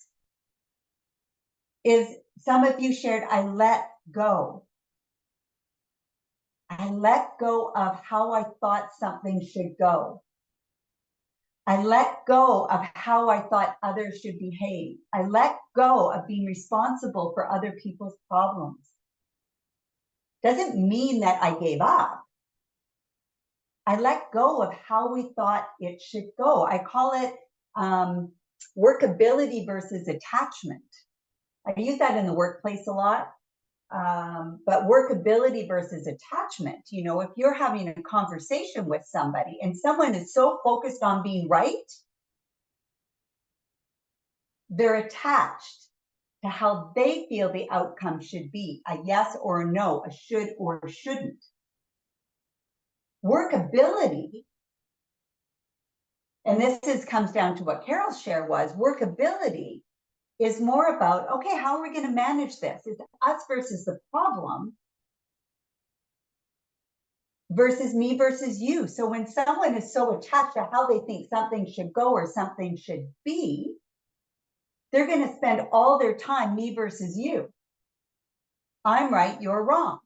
is, some of you shared, I let go. I let go of how I thought something should go. I let go of how I thought others should behave. I let go of being responsible for other people's problems. Doesn't mean that I gave up. I let go of how we thought it should go. I call it workability versus attachment. I use that in the workplace a lot. But workability versus attachment, you know, if you're having a conversation with somebody and someone is so focused on being right, they're attached to how they feel the outcome should be, a yes or a no, a should or shouldn't. Workability, and this comes down to what Carol's share was, workability is more about, okay, how are we going to manage this? It's us versus the problem versus me versus you. So when someone is so attached to how they think something should go or something should be, they're going to spend all their time me versus you. I'm right, you're wrong.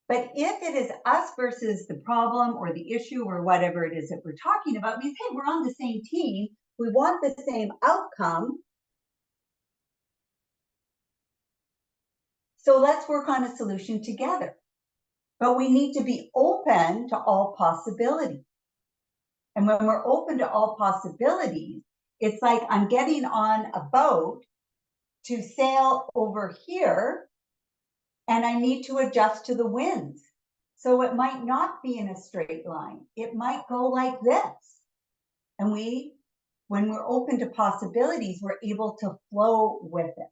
But if it is us versus the problem or the issue or whatever it is that we're talking about, means, hey, we're on the same team. We want the same outcome. So let's work on a solution together. But we need to be open to all possibilities. And when we're open to all possibilities, it's like I'm getting on a boat to sail over here, and I need to adjust to the winds. So it might not be in a straight line. It might go like this. And when we're open to possibilities, we're able to flow with it.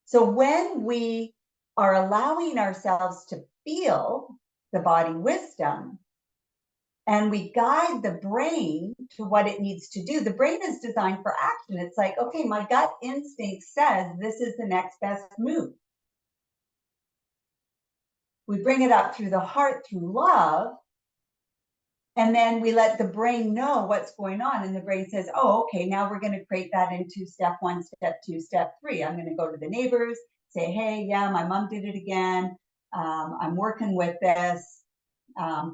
So when we are allowing ourselves to feel the body wisdom, and we guide the brain to what it needs to do. The brain is designed for action. It's like, okay, my gut instinct says this is the next best move. We bring it up through the heart, through love, and then we let the brain know what's going on. And the brain says, oh, okay, now we're going to create that into step 1, step 2, step 3. I'm going to go to the neighbors, say, hey, yeah, my mom did it again. I'm working with this.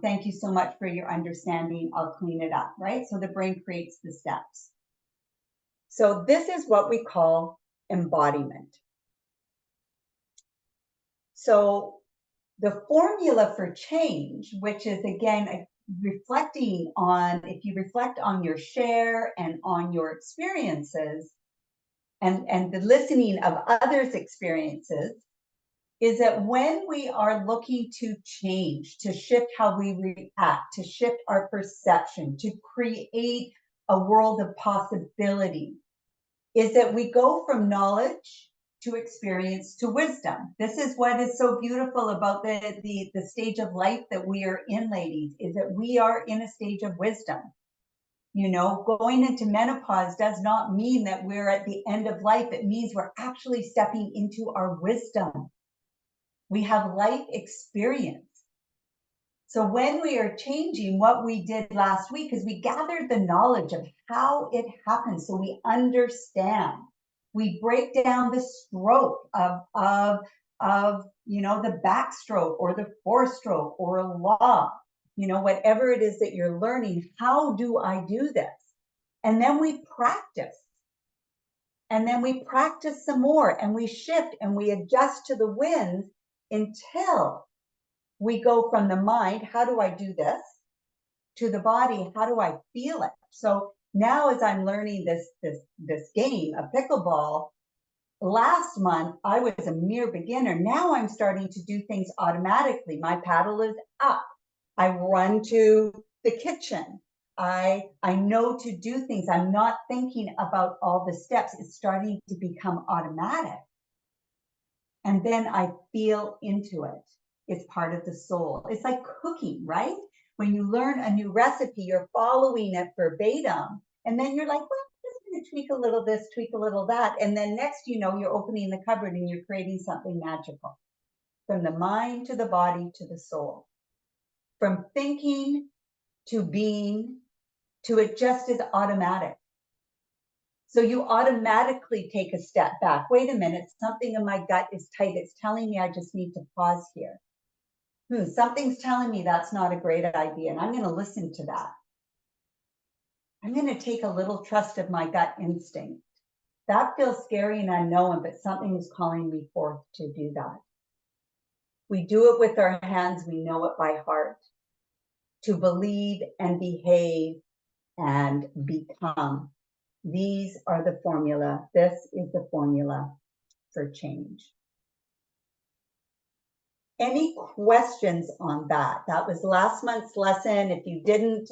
Thank you so much for your understanding. I'll clean it up, right? So the brain creates the steps. So this is what we call embodiment. So the formula for change, which is again, reflecting on, if you reflect on your share and on your experiences and the listening of others' experiences, is that when we are looking to change, to shift how we react, to shift our perception, to create a world of possibility, is that we go from knowledge to experience to wisdom. This is what is so beautiful about the stage of life that we are in, ladies, is that we are in a stage of wisdom. You know, going into menopause does not mean that we're at the end of life. It means we're actually stepping into our wisdom. We have life experience. So when we are changing, what we did last week is we gathered the knowledge of how it happens, so we understand. We break down the stroke of you know, the backstroke or the four-stroke or a law, you know, whatever it is that you're learning. How do I do this? And then we practice. And then we practice some more, and we shift and we adjust to the winds until we go from the mind, how do I do this, to the body, how do I feel it? So now as I'm learning this game of pickleball, last month I was a mere beginner. Now I'm starting to do things automatically. My paddle is up. I run to the kitchen. I know to do things. I'm not thinking about all the steps. It's starting to become automatic. And then I feel into it. It's part of the soul. It's like cooking, right? When you learn a new recipe, you're following it verbatim. And then you're like, well, I'm just going to tweak a little this, tweak a little that. And then next, you know, you're opening the cupboard and you're creating something magical. From the mind to the body to the soul. From thinking to being to it just is automatic. So you automatically take a step back. Wait a minute, something in my gut is tight. It's telling me I just need to pause here. Something's telling me that's not a great idea, and I'm going to listen to that. I'm going to take a little trust of my gut instinct. That feels scary and unknown, but something is calling me forth to do that. We do it with our hands, we know it by heart. To believe and behave and become. These are the formula. This is the formula for change. Any questions on that? That was last month's lesson. If you didn't,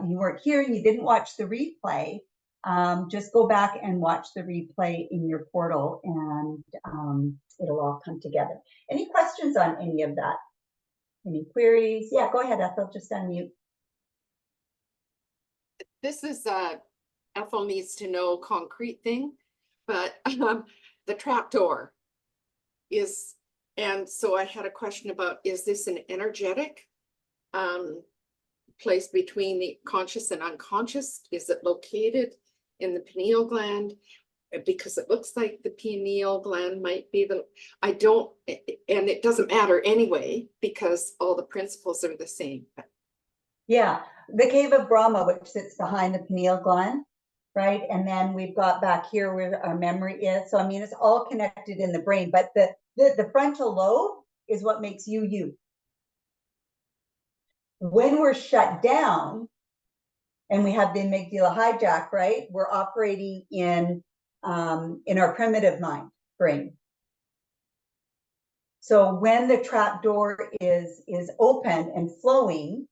you weren't here, you didn't watch the replay, just go back and watch the replay in your portal and it'll all come together. Any questions on any of that? Any queries? Yeah, go ahead, Ethel, just unmute. This is Ethel needs to know concrete thing, but the trapdoor is, and so I had a question about, is this an energetic place between the conscious and unconscious? Is it located in the pineal gland? Because it looks like the pineal gland might be the, I don't, and it doesn't matter anyway, because all the principles are the same. Yeah, the cave of Brahma, which sits behind the pineal gland, right? And then we've got back here where our memory is. So, I mean, it's all connected in the brain, but the frontal lobe is what makes you, you. When we're shut down and we have the amygdala hijack, right? We're operating in our primitive mind, brain. So when the trap door is open and flowing,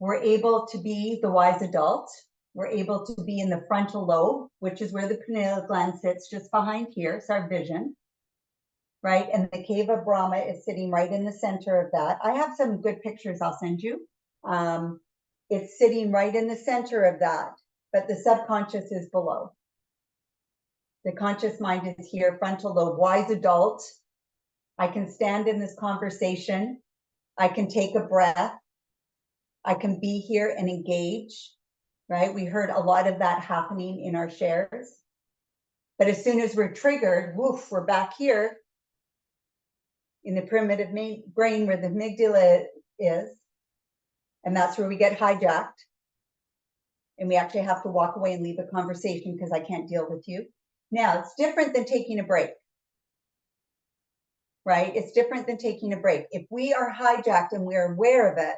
we're able to be the wise adult. We're able to be in the frontal lobe, which is where the pineal gland sits, just behind here. It's our vision, right? And the cave of Brahma is sitting right in the center of that. I have some good pictures I'll send you. It's sitting right in the center of that, but the subconscious is below. The conscious mind is here, frontal lobe, wise adult. I can stand in this conversation. I can take a breath. I can be here and engage, right? We heard a lot of that happening in our shares. But as soon as we're triggered, woof, we're back here in the primitive brain where the amygdala is. And that's where we get hijacked. And we actually have to walk away and leave the conversation because I can't deal with you. Now, it's different than taking a break, right? It's different than taking a break. If we are hijacked and we're aware of it,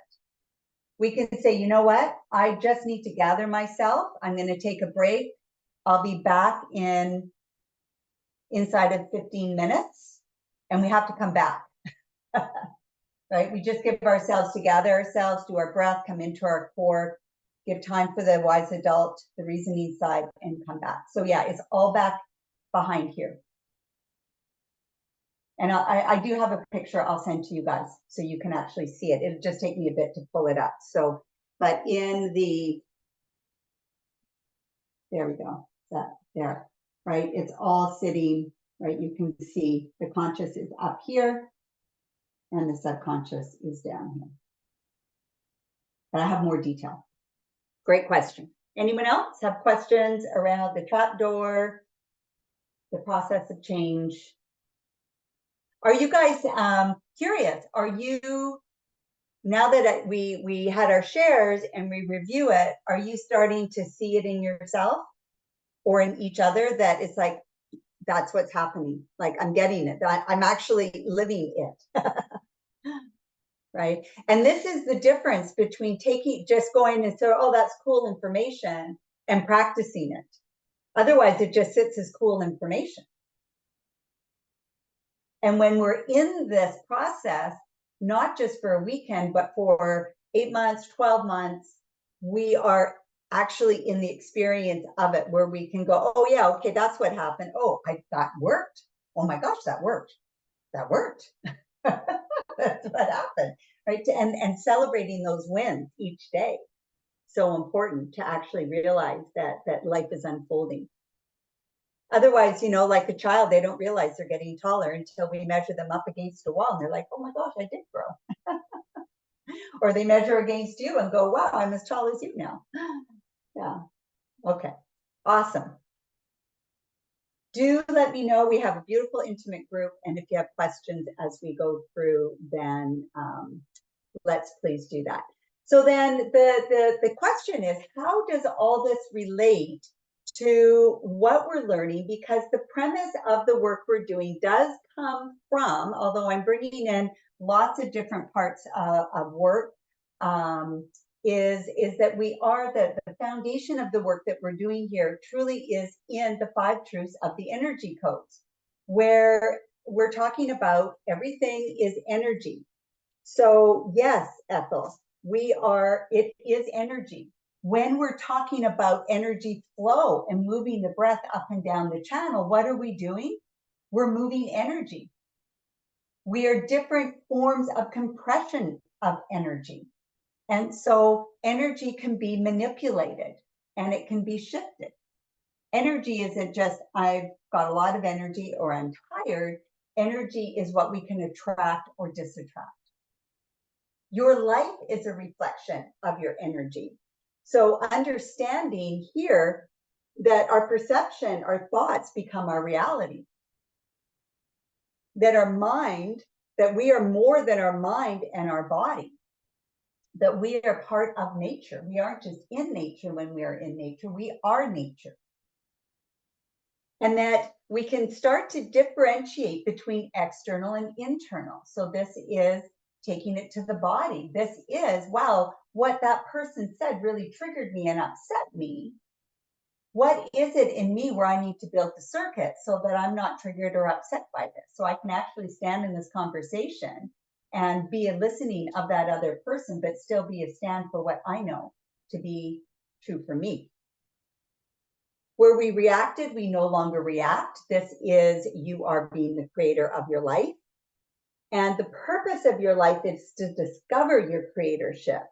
we can say, you know what? I just need to gather myself. I'm going to take a break. I'll be back inside of 15 minutes. And we have to come back, right? We just give ourselves to gather ourselves, do our breath, come into our core, give time for the wise adult, the reasoning side, and come back. So yeah, it's all back behind here. And I do have a picture I'll send to you guys so you can actually see it. It'll just take me a bit to pull it up. So, but in the, there we go, that there, right? It's all sitting, right? You can see the conscious is up here and the subconscious is down here. But I have more detail. Great question. Anyone else have questions around the trapdoor, the process of change? Are you guys curious? Are you, now that we had our shares and we review it, are you starting to see it in yourself or in each other that it's like, that's what's happening? Like, I'm getting it. I'm actually living it. Right? And this is the difference between just going and say, oh, that's cool information and practicing it. Otherwise, it just sits as cool information. And when we're in this process, not just for a weekend, but for 8 months, 12 months, we are actually in the experience of it where we can go, oh yeah, okay, that's what happened. Oh, that worked. Oh my gosh, that worked. That worked. That's what happened, right? And celebrating those wins each day. So important to actually realize that life is unfolding. Otherwise, you know, like a child, they don't realize they're getting taller until we measure them up against a wall and they're like, oh my gosh, I did grow. Or they measure against you and go, wow, I'm as tall as you now. Yeah. Okay. Awesome. Do let me know. We have a beautiful, intimate group. And if you have questions as we go through, then let's please do that. So then the question is, how does all this relate to what we're learning? Because the premise of the work we're doing does come from, although I'm bringing in lots of different parts of work, is that we are the foundation of the work that we're doing here truly is in the 5 truths of the energy codes, where we're talking about everything is energy. So yes, Ethel, it is energy. When we're talking about energy flow and moving the breath up and down the channel, what are we doing? We're moving energy. We are different forms of compression of energy. And so energy can be manipulated and it can be shifted. Energy isn't just, I've got a lot of energy or I'm tired. Energy is what we can attract or disattract. Your life is a reflection of your energy. So understanding here that our perception, our thoughts become our reality. That our mind, that we are more than our mind and our body. That we are part of nature. We aren't just in nature when we are in nature, we are nature. And that we can start to differentiate between external and internal. So this is taking it to the body. This is, wow, what that person said really triggered me and upset me. What is it in me where I need to build the circuit so that I'm not triggered or upset by this? So I can actually stand in this conversation and be a listening of that other person, but still be a stand for what I know to be true for me. Where we reacted, we no longer react. This is, you are being the creator of your life. And the purpose of your life is to discover your creatorship.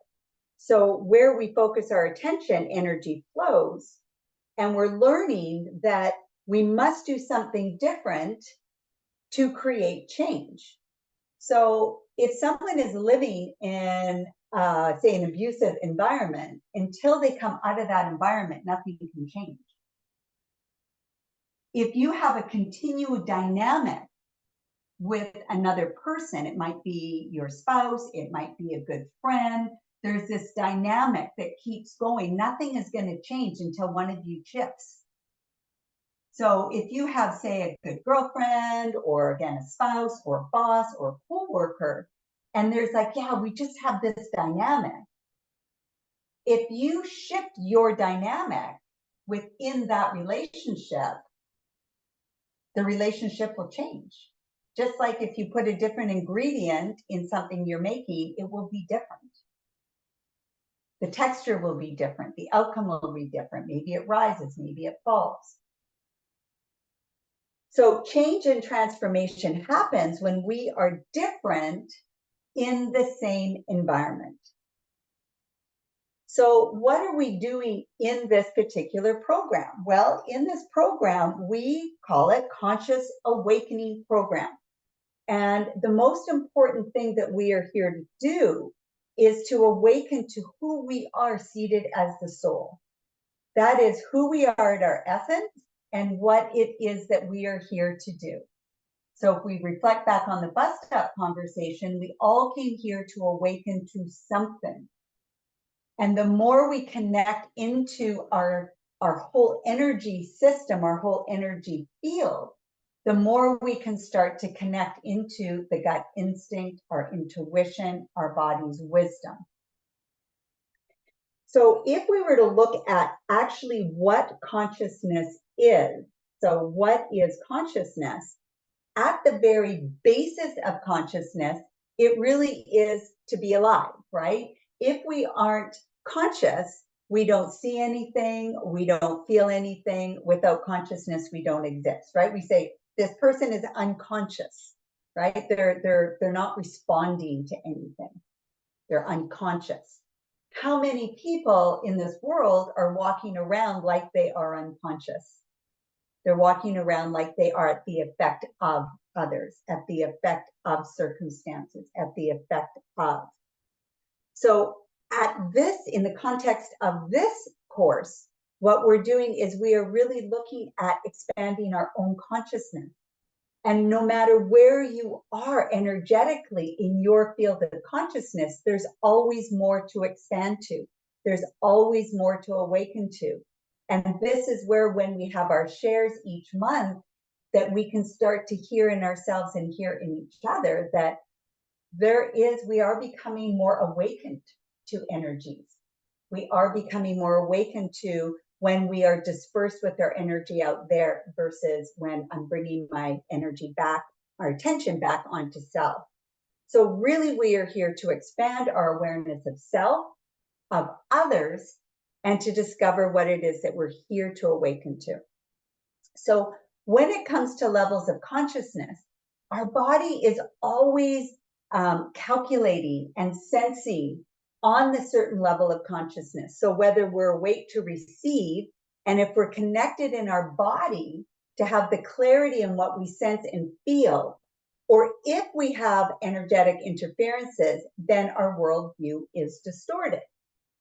So where we focus our attention, energy flows. And we're learning that we must do something different to create change. So if someone is living in, say, an abusive environment, until they come out of that environment, nothing can change. If you have a continued dynamic with another person, it might be your spouse, it might be a good friend, there's this dynamic that keeps going. Nothing is going to change until one of you shifts. So if you have, say, a good girlfriend, or again, a spouse or a boss or a co-worker, and there's like, yeah, we just have this dynamic. If you shift your dynamic within that relationship, the relationship will change. Just like if you put a different ingredient in something you're making, it will be different. The texture will be different. The outcome will be different. Maybe it rises, maybe it falls. So change and transformation happens when we are different in the same environment. So what are we doing in this particular program? Well, in this program, we call it Conscious Awakening Program. And the most important thing that we are here to do is to awaken to who we are seated as the soul. That is who we are at our essence and what it is that we are here to do. So if we reflect back on the bus stop conversation, we all came here to awaken to something. And the more we connect into our whole energy system, our whole energy field, the more we can start to connect into the gut instinct, our intuition, our body's wisdom. So if we were to look at actually what consciousness is, so what is consciousness? At the very basis of consciousness, it really is to be alive, right? If we aren't conscious, we don't see anything, we don't feel anything. Without consciousness, we don't exist, right? We say this person is unconscious, right? They're not responding to anything. They're unconscious. How many people in this world are walking around like they are unconscious? They're walking around like they are at the effect of others, at the effect of circumstances, at the effect of. So at this, in the context of this course, what we're doing is we are really looking at expanding our own consciousness. And no matter where you are energetically in your field of consciousness, there's always more to expand to. There's always more to awaken to. And this is where, when we have our shares each month, that we can start to hear in ourselves and hear in each other that we are becoming more awakened to energies. We are becoming more awakened to when we are dispersed with our energy out there versus when I'm bringing my energy back, our attention back onto self. So really, we are here to expand our awareness of self, of others, and to discover what it is that we're here to awaken to. So when it comes to levels of consciousness, our body is always calculating and sensing on the certain level of consciousness. So whether we're awake to receive, and if we're connected in our body to have the clarity in what we sense and feel, or if we have energetic interferences, then our worldview is distorted.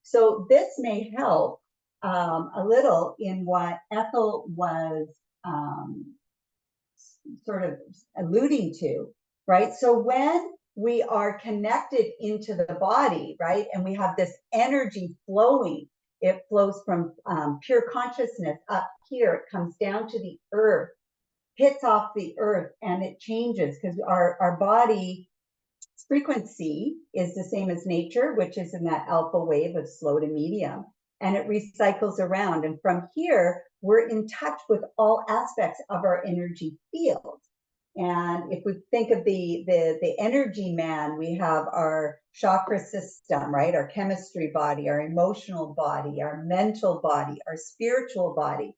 So this may help a little in what Ethel was sort of alluding to, right? So when we are connected into the body, right, and we have this energy flowing, it flows from pure consciousness up here, it comes down to the earth, hits off the earth, and it changes because our body frequency is the same as nature, which is in that alpha wave of slow to medium, and it recycles around. And from here, we're in touch with all aspects of our energy field. And if we think of the energy man, we have our chakra system, right? Our chemistry body, our emotional body, our mental body, our spiritual body.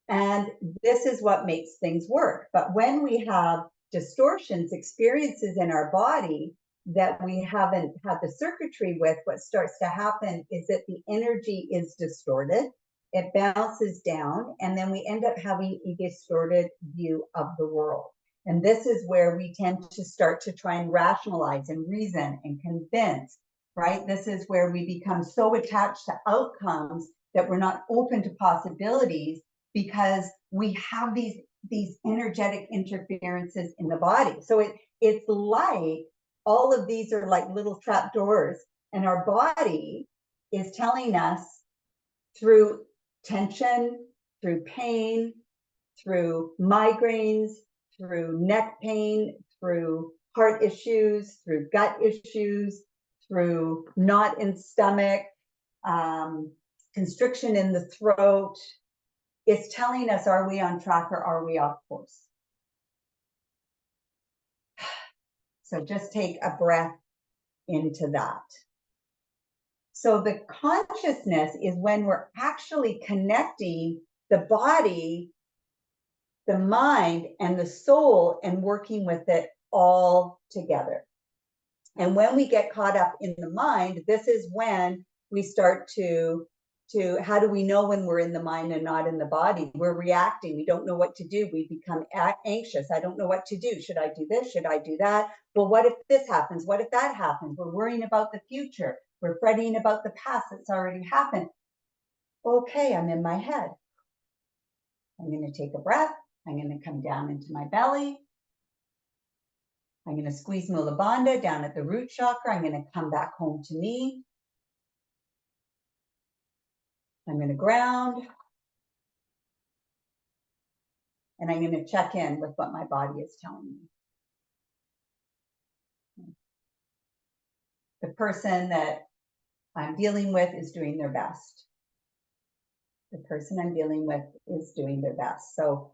And this is what makes things work. But when we have distortions, experiences in our body that we haven't had the circuitry with, what starts to happen is that the energy is distorted, it bounces down, and then we end up having a distorted view of the world. And this is where we tend to start to try and rationalize and reason and convince, right? This is where we become so attached to outcomes that we're not open to possibilities, because we have these energetic interferences in the body. So it's like all of these are like little trap doors, and our body is telling us through tension, through pain, through migraines, through neck pain, through heart issues, through gut issues, through knot in stomach, constriction in the throat. It's telling us, are we on track or are we off course? So just take a breath into that. So the consciousness is when we're actually connecting the body, the mind, and the soul, and working with it all together. And when we get caught up in the mind, this is when we start to how do we know when we're in the mind and not in the body? We're reacting. We don't know what to do. We become anxious. I don't know what to do. Should I do this? Should I do that? Well, what if this happens? What if that happens? We're worrying about the future. We're fretting about the past that's already happened. Okay, I'm in my head. I'm going to take a breath. I'm going to come down into my belly. I'm going to squeeze Mula Bandha down at the root chakra. I'm going to come back home to me. I'm going to ground. And I'm going to check in with what my body is telling me. The person that I'm dealing with is doing their best. The person I'm dealing with is doing their best. So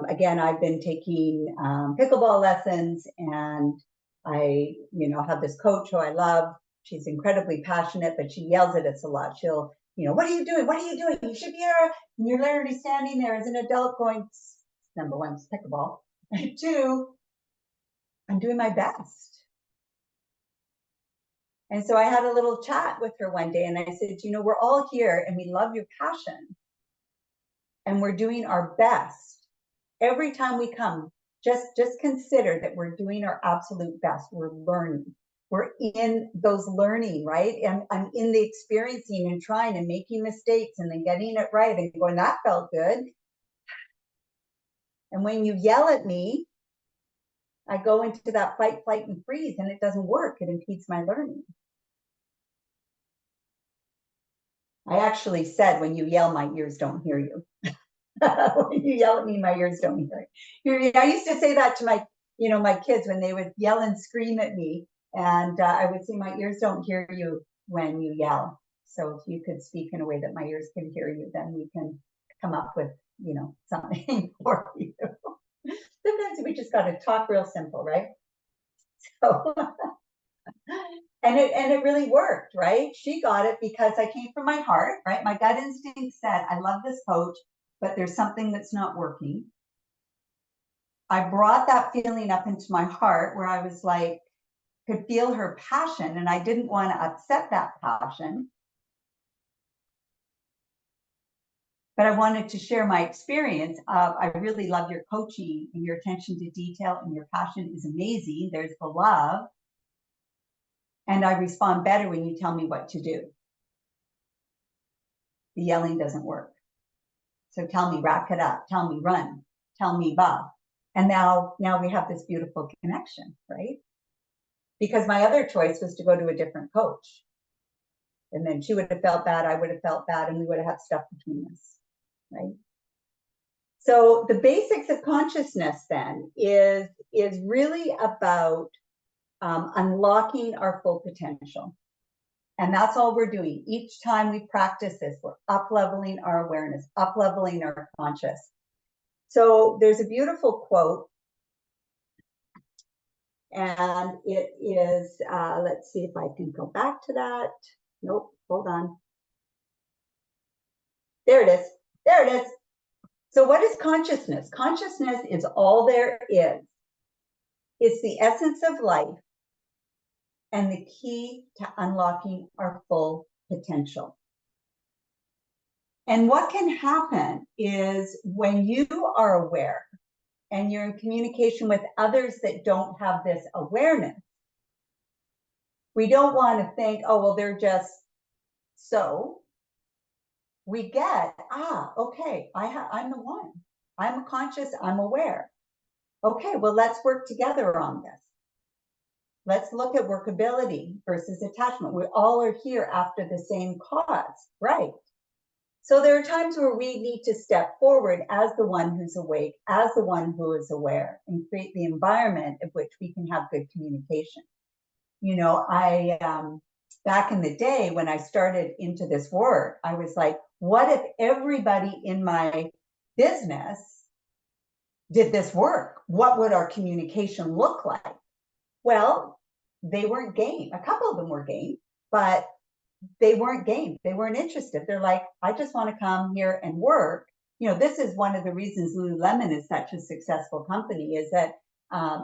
again, I've been taking pickleball lessons, and I, have this coach who I love. She's incredibly passionate, but she yells at us a lot. She'll, what are you doing? What are you doing? You should be here. And you're literally standing there as an adult going, number one, it's pickleball. And two, I'm doing my best. And so I had a little chat with her one day, and I said, we're all here and we love your passion. And we're doing our best. Every time we come, just consider that we're doing our absolute best. We're learning. We're in those learning, right? And I'm in the experiencing and trying and making mistakes and then getting it right and going, that felt good. And when you yell at me I go into that fight, flight, and freeze, and it doesn't work. It impedes my learning. I actually said, when you yell, my ears don't hear you. When you yell at me, my ears don't hear you. I used to say that to my, my kids when they would yell and scream at me, and I would say, my ears don't hear you when you yell. So if you could speak in a way that my ears can hear you, then we can come up with, something for you. Sometimes we just got to talk real simple, right? So, and it really worked, right? She got it because I came from my heart, right? My gut instinct said, I love this coach, but there's something that's not working. I brought that feeling up into my heart where I was like, could feel her passion, and I didn't want to upset that passion. But I wanted to share my experience of, I really love your coaching and your attention to detail, and your passion is amazing. There's the love. And I respond better when you tell me what to do. The yelling doesn't work. So tell me, rack it up. Tell me, run. Tell me, Bob. And now we have this beautiful connection, right? Because my other choice was to go to a different coach. And then she would have felt bad, I would have felt bad, and we would have had stuff between us, right? So the basics of consciousness then is really about unlocking our full potential. And that's all we're doing. Each time we practice this, we're up-leveling our awareness, up-leveling our conscious. So there's a beautiful quote, and it is, let's see if I can go back to that. Nope, hold on. There it is. There it is. So what is consciousness? Consciousness is all there is. It's the essence of life and the key to unlocking our full potential. And what can happen is when you are aware and you're in communication with others that don't have this awareness, we don't want to think, oh, well, they're just so. We get, okay, I'm the one. I'm conscious, I'm aware. Okay, well, let's work together on this. Let's look at workability versus attachment. We all are here after the same cause, right? So there are times where we need to step forward as the one who's awake, as the one who is aware, and create the environment of which we can have good communication. Back in the day when I started into this work, I was like, what if everybody in my business did this work? What would our communication look like? Well, they weren't game. A couple of them were game, but they weren't game. They weren't interested. They're like, I just want to come here and work. This is one of the reasons Lululemon is such a successful company, is that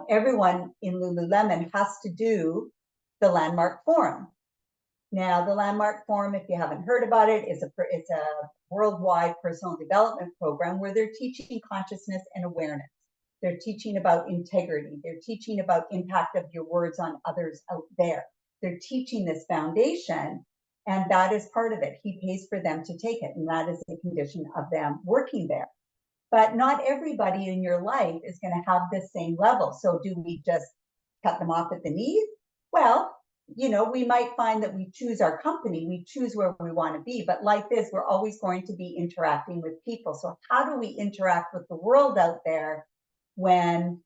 everyone in Lululemon has to do the Landmark Forum. Now, the Landmark Forum, if you haven't heard about it, it's a worldwide personal development program where they're teaching consciousness and awareness. They're teaching about integrity. They're teaching about impact of your words on others out there. They're teaching this foundation, and that is part of it. He pays for them to take it, and that is the condition of them working there. But not everybody in your life is going to have the same level. So do we just cut them off at the knees? Well, we might find that we choose our company, we choose where we want to be, but like this, we're always going to be interacting with people. So how do we interact with the world out there when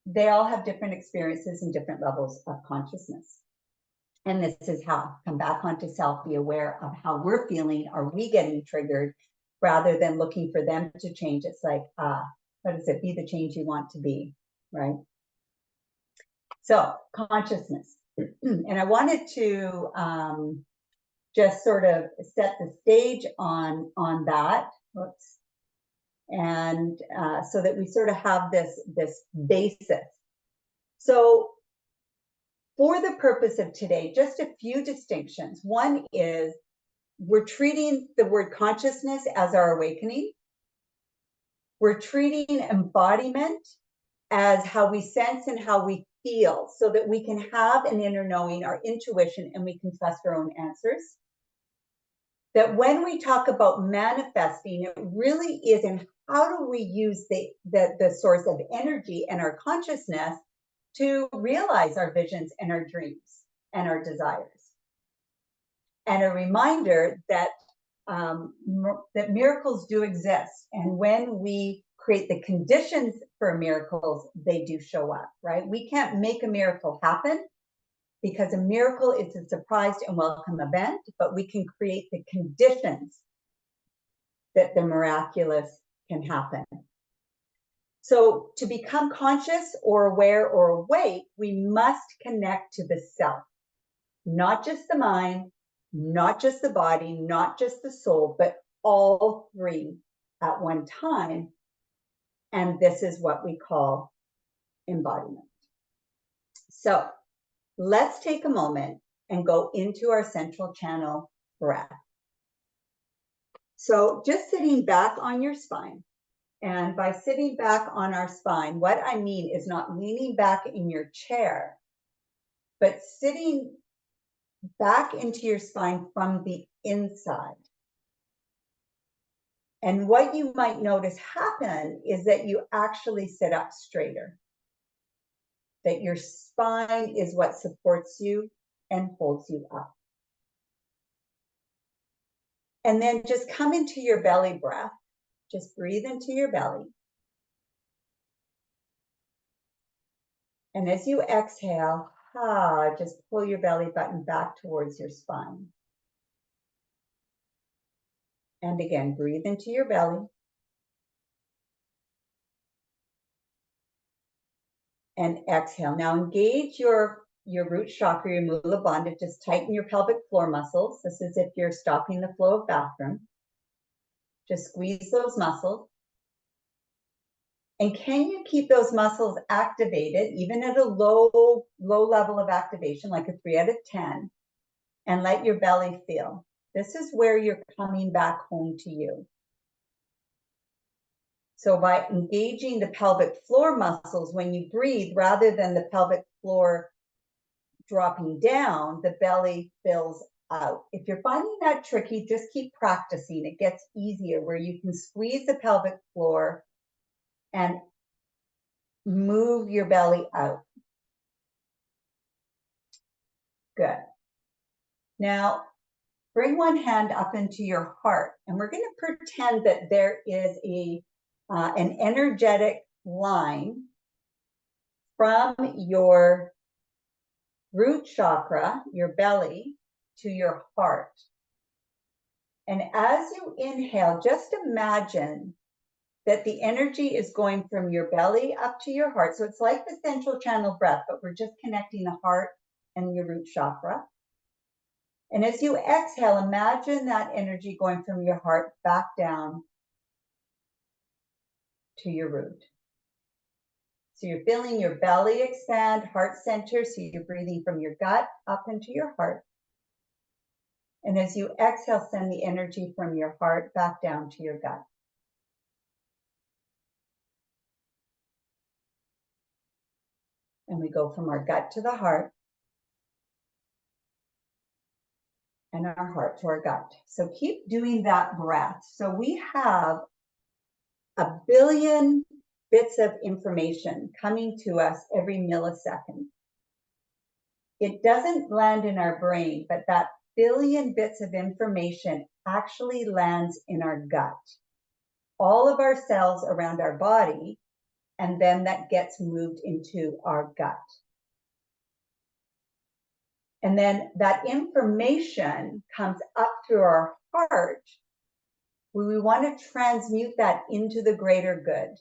they all have different experiences and different levels of consciousness? And this is how, come back onto self, be aware of how we're feeling. Are we getting triggered? Rather than looking for them to change, it's like, what is it? Be the change you want to be, right? So consciousness. And I wanted to just sort of set the stage on that. Whoops. And so that we sort of have this basis. So for the purpose of today, just a few distinctions. One is we're treating the word consciousness as our awakening. We're treating embodiment as how we sense and how we feel, so that we can have an inner knowing, our intuition, and we can trust our own answers. That when we talk about manifesting, it really is in how do we use the source of energy and our consciousness to realize our visions and our dreams and our desires. And a reminder that that miracles do exist. And when we create the conditions for miracles, they do show up, right? We can't make a miracle happen because a miracle is a surprise and welcome event, but we can create the conditions that the miraculous can happen. So to become conscious or aware or awake, we must connect to the self, not just the mind, not just the body, not just the soul, but all three at one time. And this is what we call embodiment. So let's take a moment and go into our central channel breath. So just sitting back on your spine. And by sitting back on our spine, what I mean is not leaning back in your chair, but sitting back into your spine from the inside. And what you might notice happen is that you actually sit up straighter, that your spine is what supports you and holds you up. And then just come into your belly breath. Just breathe into your belly. And as you exhale, just pull your belly button back towards your spine. And again, breathe into your belly. And exhale. Now engage your root chakra, your mula bandha. Just tighten your pelvic floor muscles. This is if you're stopping the flow of bathroom. Just squeeze those muscles. And can you keep those muscles activated, even at a low level of activation, like a 3 out of 10, and let your belly feel? This is where you're coming back home to you. So by engaging the pelvic floor muscles, when you breathe, rather than the pelvic floor dropping down, the belly fills out. If you're finding that tricky, just keep practicing. It gets easier where you can squeeze the pelvic floor and move your belly out. Good. Now, bring one hand up into your heart, and we're going to pretend that there is an energetic line from your root chakra, your belly, to your heart. And as you inhale, just imagine that the energy is going from your belly up to your heart. So it's like the central channel breath, but we're just connecting the heart and your root chakra. And as you exhale, imagine that energy going from your heart back down to your root. So you're feeling your belly expand, heart center. So you're breathing from your gut up into your heart. And as you exhale, send the energy from your heart back down to your gut. And we go from our gut to the heart and our heart to our gut. So keep doing that breath. So we have 1 billion bits of information coming to us every millisecond. It doesn't land in our brain, but that billion bits of information actually lands in our gut. All of our cells around our body, and then that gets moved into our gut. And then that information comes up through our heart, where we want to transmute that into the greater good,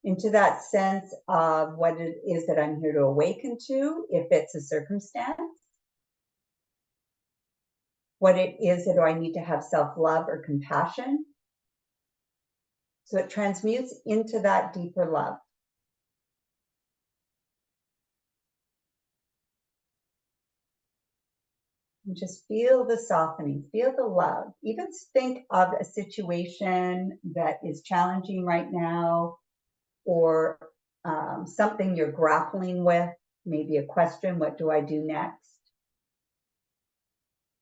into that sense of what it is that I'm here to awaken to, if it's a circumstance, what it is that I need to have self-love or compassion. So it transmutes into that deeper love. And just feel the softening, feel the love. Even think of a situation that is challenging right now, or something you're grappling with, maybe a question, what do I do next?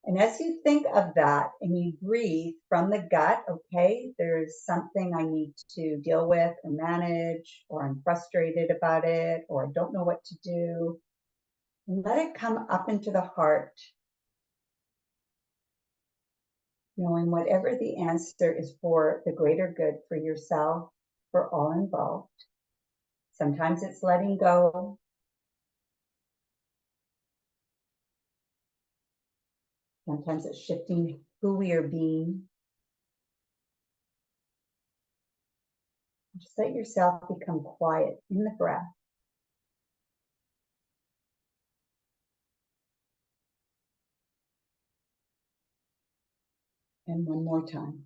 And as you think of that and you breathe from the gut, okay, there's something I need to deal with or manage, or I'm frustrated about it, or I don't know what to do. And let it come up into the heart, knowing whatever the answer is for the greater good for yourself, for all involved. Sometimes it's letting go. Sometimes it's shifting who we are being. Just let yourself become quiet in the breath. And one more time.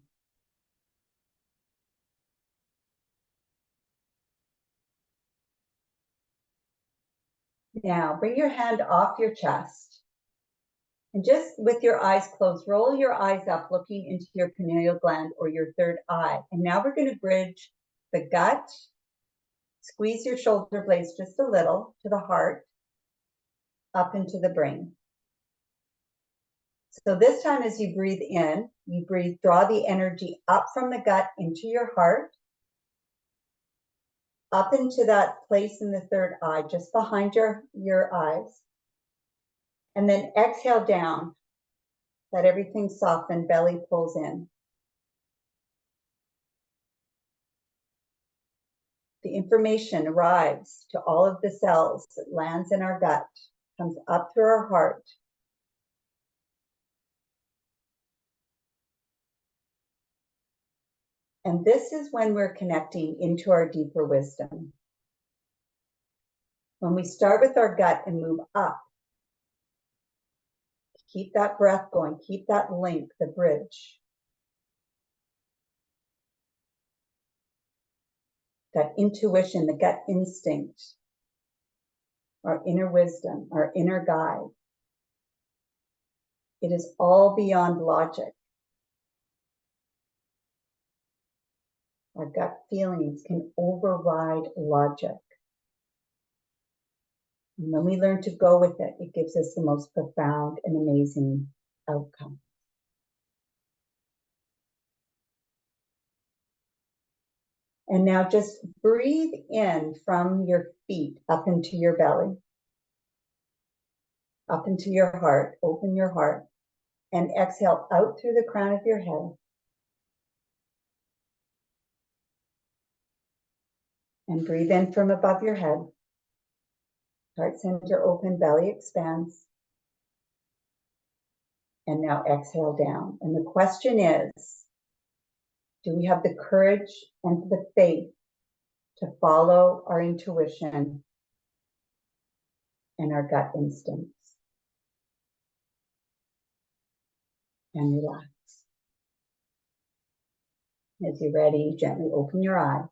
Now bring your hand off your chest. And just with your eyes closed, roll your eyes up, looking into your pineal gland or your third eye. And now we're going to bridge the gut. Squeeze your shoulder blades just a little to the heart, up into the brain. So this time as you breathe in, draw the energy up from the gut into your heart, up into that place in the third eye, just behind your eyes. And then exhale down. Let everything soften, belly pulls in. The information arrives to all of the cells, that lands in our gut, comes up through our heart. And this is when we're connecting into our deeper wisdom. When we start with our gut and move up, keep that breath going, keep that link, the bridge. That intuition, the gut instinct, our inner wisdom, our inner guide. It is all beyond logic. Our gut feelings can override logic. And when we learn to go with it, it gives us the most profound and amazing outcome. And now just breathe in from your feet up into your belly, up into your heart, open your heart, and exhale out through the crown of your head. And breathe in from above your head. Heart center open, belly expands. And now exhale down. And the question is, do we have the courage and the faith to follow our intuition and our gut instincts? And relax. As you're ready, gently open your eyes.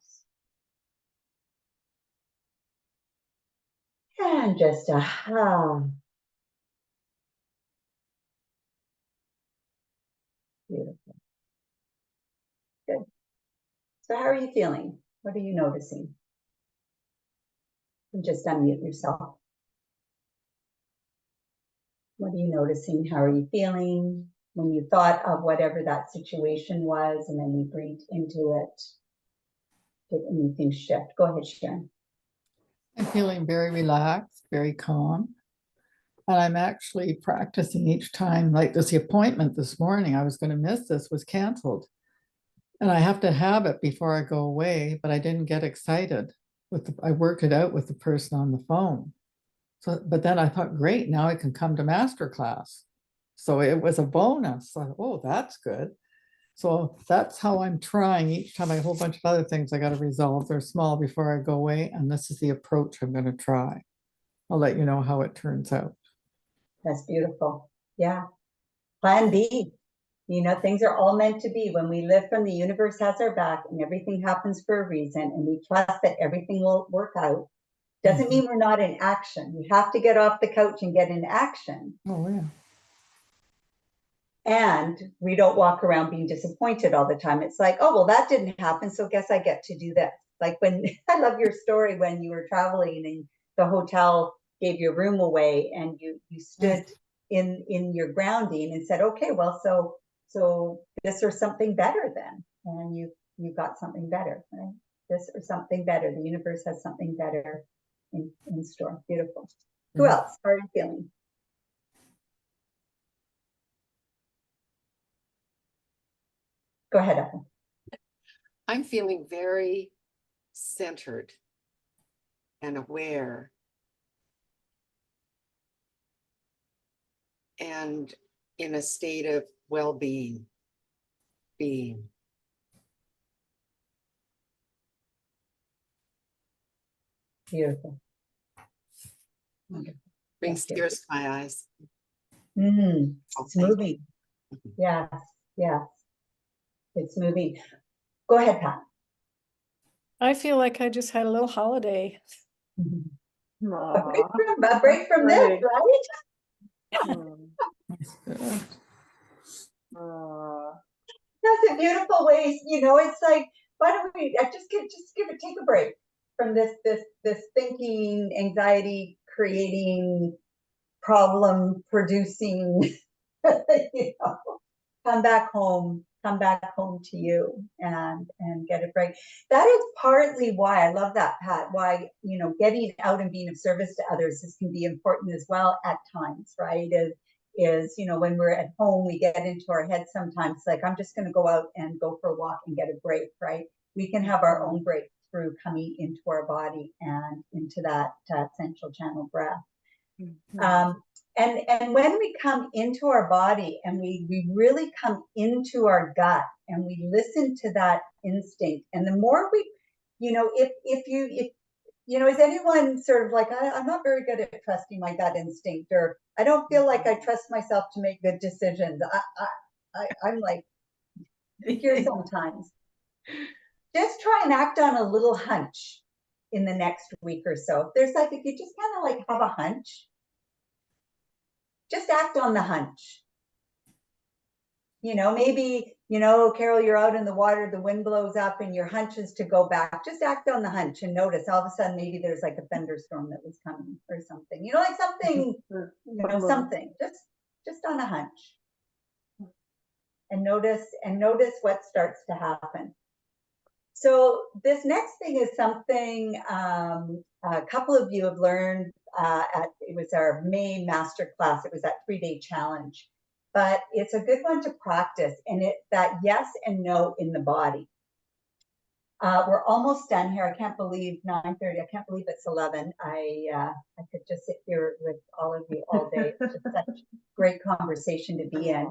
And just beautiful. Good. So how are you feeling? What are you noticing? And just unmute yourself. What are you noticing? How are you feeling? When you thought of whatever that situation was and then you breathed into it, did anything shift? Go ahead, Sharon. I'm feeling very relaxed, very calm. And I'm actually practicing each time, like this appointment this morning, I was going to miss this, was canceled. And I have to have it before I go away, but I didn't get excited. I worked it out with the person on the phone. So, but then I thought, great, now I can come to masterclass. So it was a bonus. So, oh, that's good. So that's how I'm trying each time. I have a whole bunch of other things I got to resolve. They're small before I go away. And this is the approach I'm going to try. I'll let you know how it turns out. That's beautiful. Yeah. Plan B. You know, things are all meant to be. When we live from the universe has our back and everything happens for a reason, and we trust that everything will work out. Doesn't mean we're not in action. We have to get off the couch and get in action. Oh, yeah. And we don't walk around being disappointed all the time. It's like, oh, well, that didn't happen, so guess I get to do this. Like when, I love your story when you were traveling and the hotel gave your room away and you stood in your grounding and said, okay, well, so this or something better then, and you got something better, right? This or something better. The universe has something better in store. Beautiful. Who else? How are you feeling? Go ahead, Ethel. I'm feeling very centered and aware and in a state of well-being, being. Beautiful. Wonderful. Brings Thank you. tears to my eyes. It's thank you. moving. Yes, yes. It's moving. Go ahead, Pat. I feel like I just had a little holiday. A break from this, Great. right? That's a beautiful way. You know, it's like, why don't we take a break from this thinking, anxiety creating, problem producing, you know, come back home to you and get a break. That is partly why I love that, Pat, why, you know, getting out and being of service to others can be important as well at times, right? Is, you know, when we're at home, we get into our head sometimes, like, I'm just going to go out and go for a walk and get a break, right? We can have our own break through coming into our body and into that central channel breath. And when we come into our body and we really come into our gut and we listen to that instinct, and the more we, you know, if you know, is anyone sort of like, I'm not very good at trusting my gut instinct, or I don't feel like I trust myself to make good decisions. I'm like here sometimes. Just try and act on a little hunch in the next week or so. If you just kind of like have a hunch, just act on the hunch. You know, maybe, you know, Carol, you're out in the water, the wind blows up and your hunch is to go back. Just act on the hunch and notice all of a sudden maybe there's like a thunderstorm that was coming or something. You know, like something, you know, something. Just on a hunch. And notice what starts to happen. So this next thing is something a couple of you have learned it was our May master class. It was that 3-day challenge, but it's a good one to practice, and it's that yes and no in the body. We're almost done here. I can't believe 9:30. I can't believe it's 11. I could just sit here with all of you all day. It's just such great conversation to be in.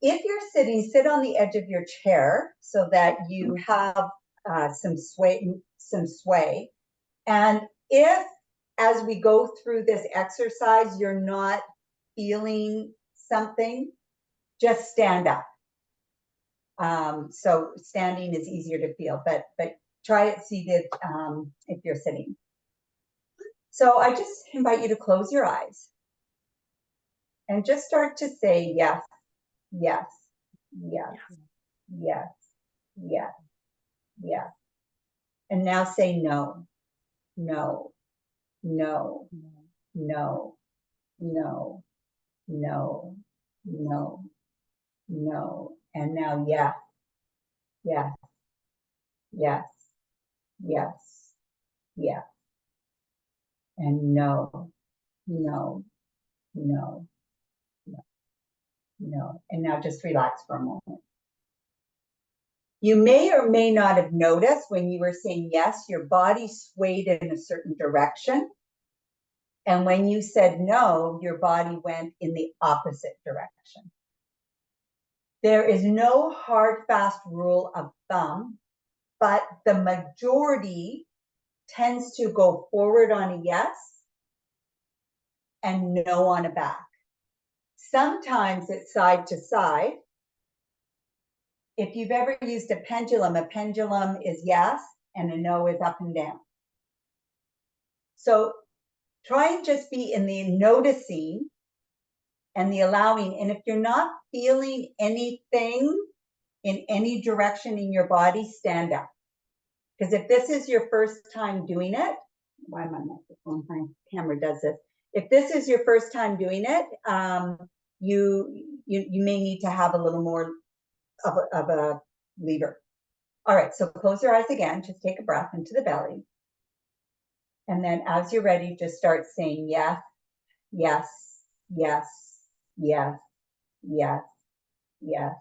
If you're sitting, sit on the edge of your chair so that you have some sway. And if, as we go through this exercise, you're not feeling something, just stand up. So standing is easier to feel, but try it seated if you're sitting. So I just invite you to close your eyes and just start to say yes. Yes, yes, yes, yes, yes. And now say no, no, no, no, no, no, no, no. And now yes, yes, yes, yes, yes. And no, no, no, no, no. And now just relax for a moment. You may or may not have noticed when you were saying yes, your body swayed in a certain direction. And when you said no, your body went in the opposite direction. There is no hard, fast rule of thumb, but the majority tends to go forward on a yes and no on a back. Sometimes it's side to side. If you've ever used a pendulum is yes and a no is up and down. So try and just be in the noticing and the allowing. And if you're not feeling anything in any direction in your body, stand up. Because if this is your first time doing it, why my microphone, my camera does this. If this is your first time doing it, you may need to have a little more of a lever. All right, so close your eyes again, just take a breath into the belly. And then as you're ready, just start saying yes, yes, yes, yes, yes, yes,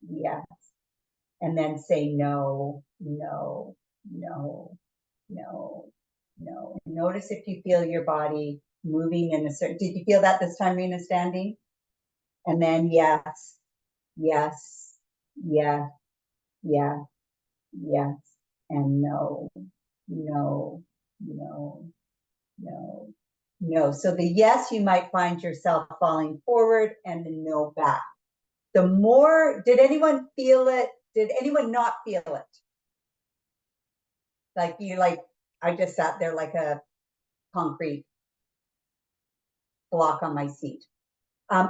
yes. And then say no, no, no, no, no. Notice if you feel your body moving in a certain, did you feel that this time, Rena, standing? And then yes, yes, yes, yes, yes, and no, no, no, no, no. So the yes, you might find yourself falling forward, and the no back. The more, did anyone feel it? Did anyone not feel it? Like I just sat there like a concrete block on my seat.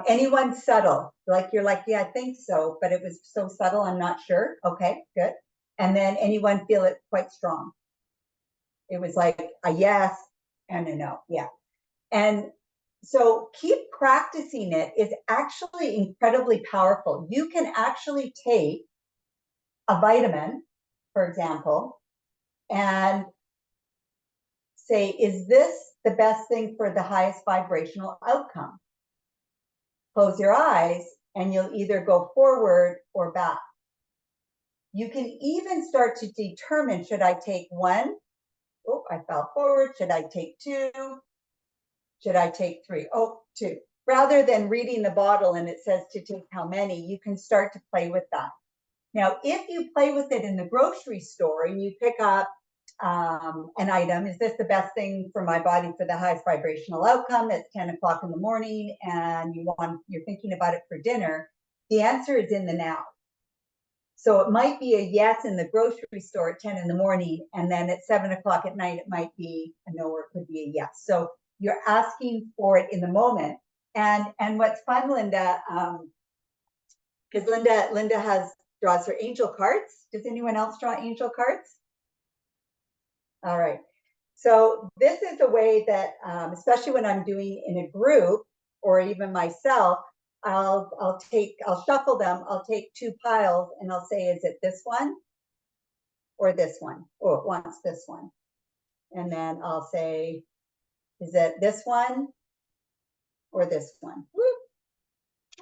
Anyone subtle? Like you're like, yeah, I think so, but it was so subtle, I'm not sure. Okay, good. And then anyone feel it quite strong? It was like a yes and a no, yeah. And so keep practicing it. It's actually incredibly powerful. You can actually take a vitamin, for example, and say, is this the best thing for the highest vibrational outcome? Close your eyes and you'll either go forward or back. You can even start to determine, should I take one? Oh, I fell forward. Should I take two? Should I take three? Oh, two. Rather than reading the bottle and it says to take how many, you can start to play with that. Now, if you play with it in the grocery store and you pick up an item, is this the best thing for my body for the highest vibrational outcome? It's 10 o'clock in the morning and you're thinking about it for dinner. The answer is in the now. So it might be a yes in the grocery store at 10 in the morning, and then at 7 o'clock at night, it might be a no, or it could be a yes. So you're asking for it in the moment. And what's fun, Linda, because Linda draws her angel cards. Does anyone else draw angel cards? All right. So this is a way that, especially when I'm doing in a group or even myself, I'll shuffle them. I'll take two piles and I'll say, is it this one or this one? Oh, it wants this one. And then I'll say, is it this one or this one?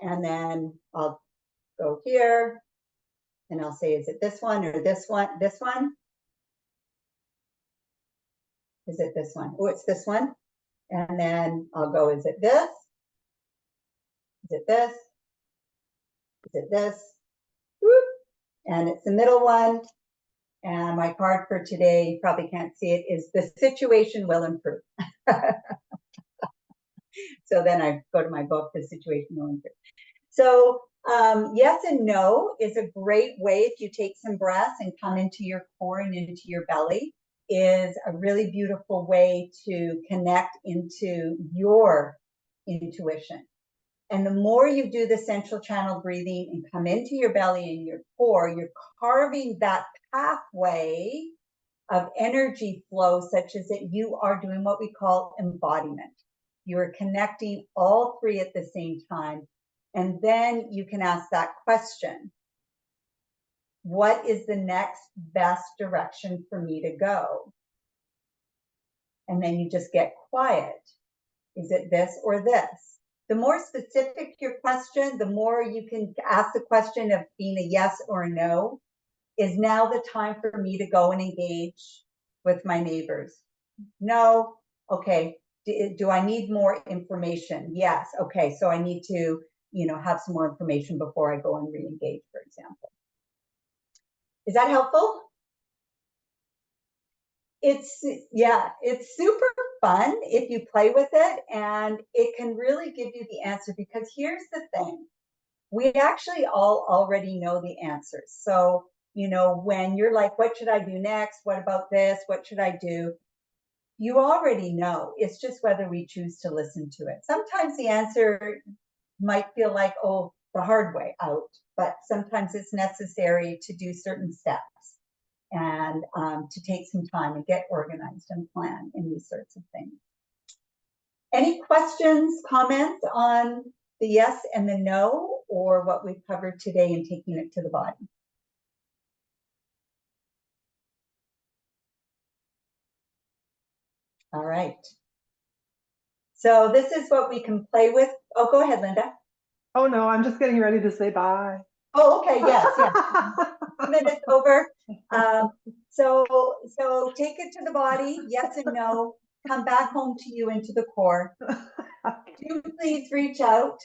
And then I'll go here and I'll say, is it this one or this one? This one? Is it this one? Oh, it's this one. And then I'll go, is it this? Is it this? Is it this? Whoop. And it's the middle one. And my card for today, you probably can't see it, is the situation will improve. So then I go to my book, The Situation Will Improve. So yes and no is a great way, if you take some breaths and come into your core and into your belly, is a really beautiful way to connect into your intuition. And the more you do the central channel breathing and come into your belly and your core, you're carving that pathway of energy flow such as that you are doing what we call embodiment. You are connecting all three at the same time. And then you can ask that question. What is the next best direction for me to go? And then you just get quiet. Is it this or this? The more specific your question, the more you can ask the question of being a yes or a no. Is now the time for me to go and engage with my neighbors? No. Okay. Do I need more information? Yes. Okay. So I need to, have some more information before I go and re-engage, for example. Is that helpful? It's super fun if you play with it, and it can really give you the answer, because here's the thing. We actually all already know the answers. So, when you're like, what should I do next? What about this? What should I do? You already know. It's just whether we choose to listen to it. Sometimes the answer might feel like, oh, the hard way out, but sometimes it's necessary to do certain steps and to take some time and get organized and plan in these sorts of things. Any questions, comments on the yes and the no, or what we've covered today and taking it to the body? All right. So this is what we can play with. Oh, go ahead, Linda. Oh, no, I'm just getting ready to say bye. Oh, okay, yes, yes. 2 minutes over. So take it to the body, yes and no. Come back home to you into the core. Do please reach out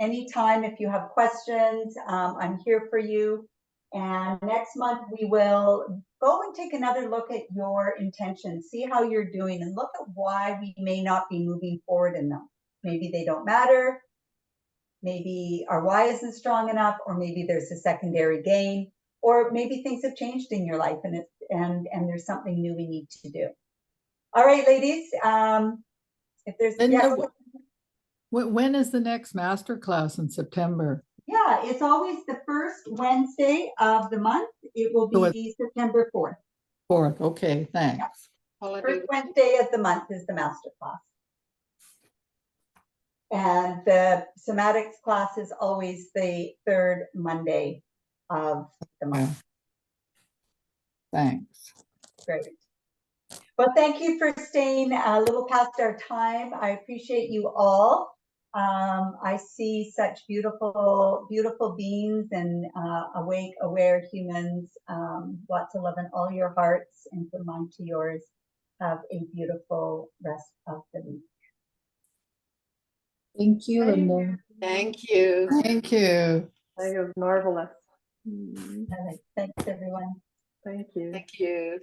anytime if you have questions. I'm here for you. And next month we will go and take another look at your intentions, see how you're doing, and look at why we may not be moving forward in them. Maybe they don't matter. Maybe our why isn't strong enough, or maybe there's a secondary gain, or maybe things have changed in your life and there's something new we need to do. All right, ladies. If there's When is the next master class in September? Yeah, it's always the first Wednesday of the month. It will be September 4th. 4th. Okay, thanks. Holiday. First Wednesday of the month is the master class. And the somatics class is always the 3rd Monday of the month. Thanks. Great. Well, thank you for staying a little past our time. I appreciate you all. I see such beautiful, beautiful beings and awake, aware humans. Lots of love in all your hearts, and from mine to yours. Have a beautiful rest of the week. Thank you, Linda. Thank you. Thank you. That was marvelous. All right. Thanks, everyone. Thank you. Thank you.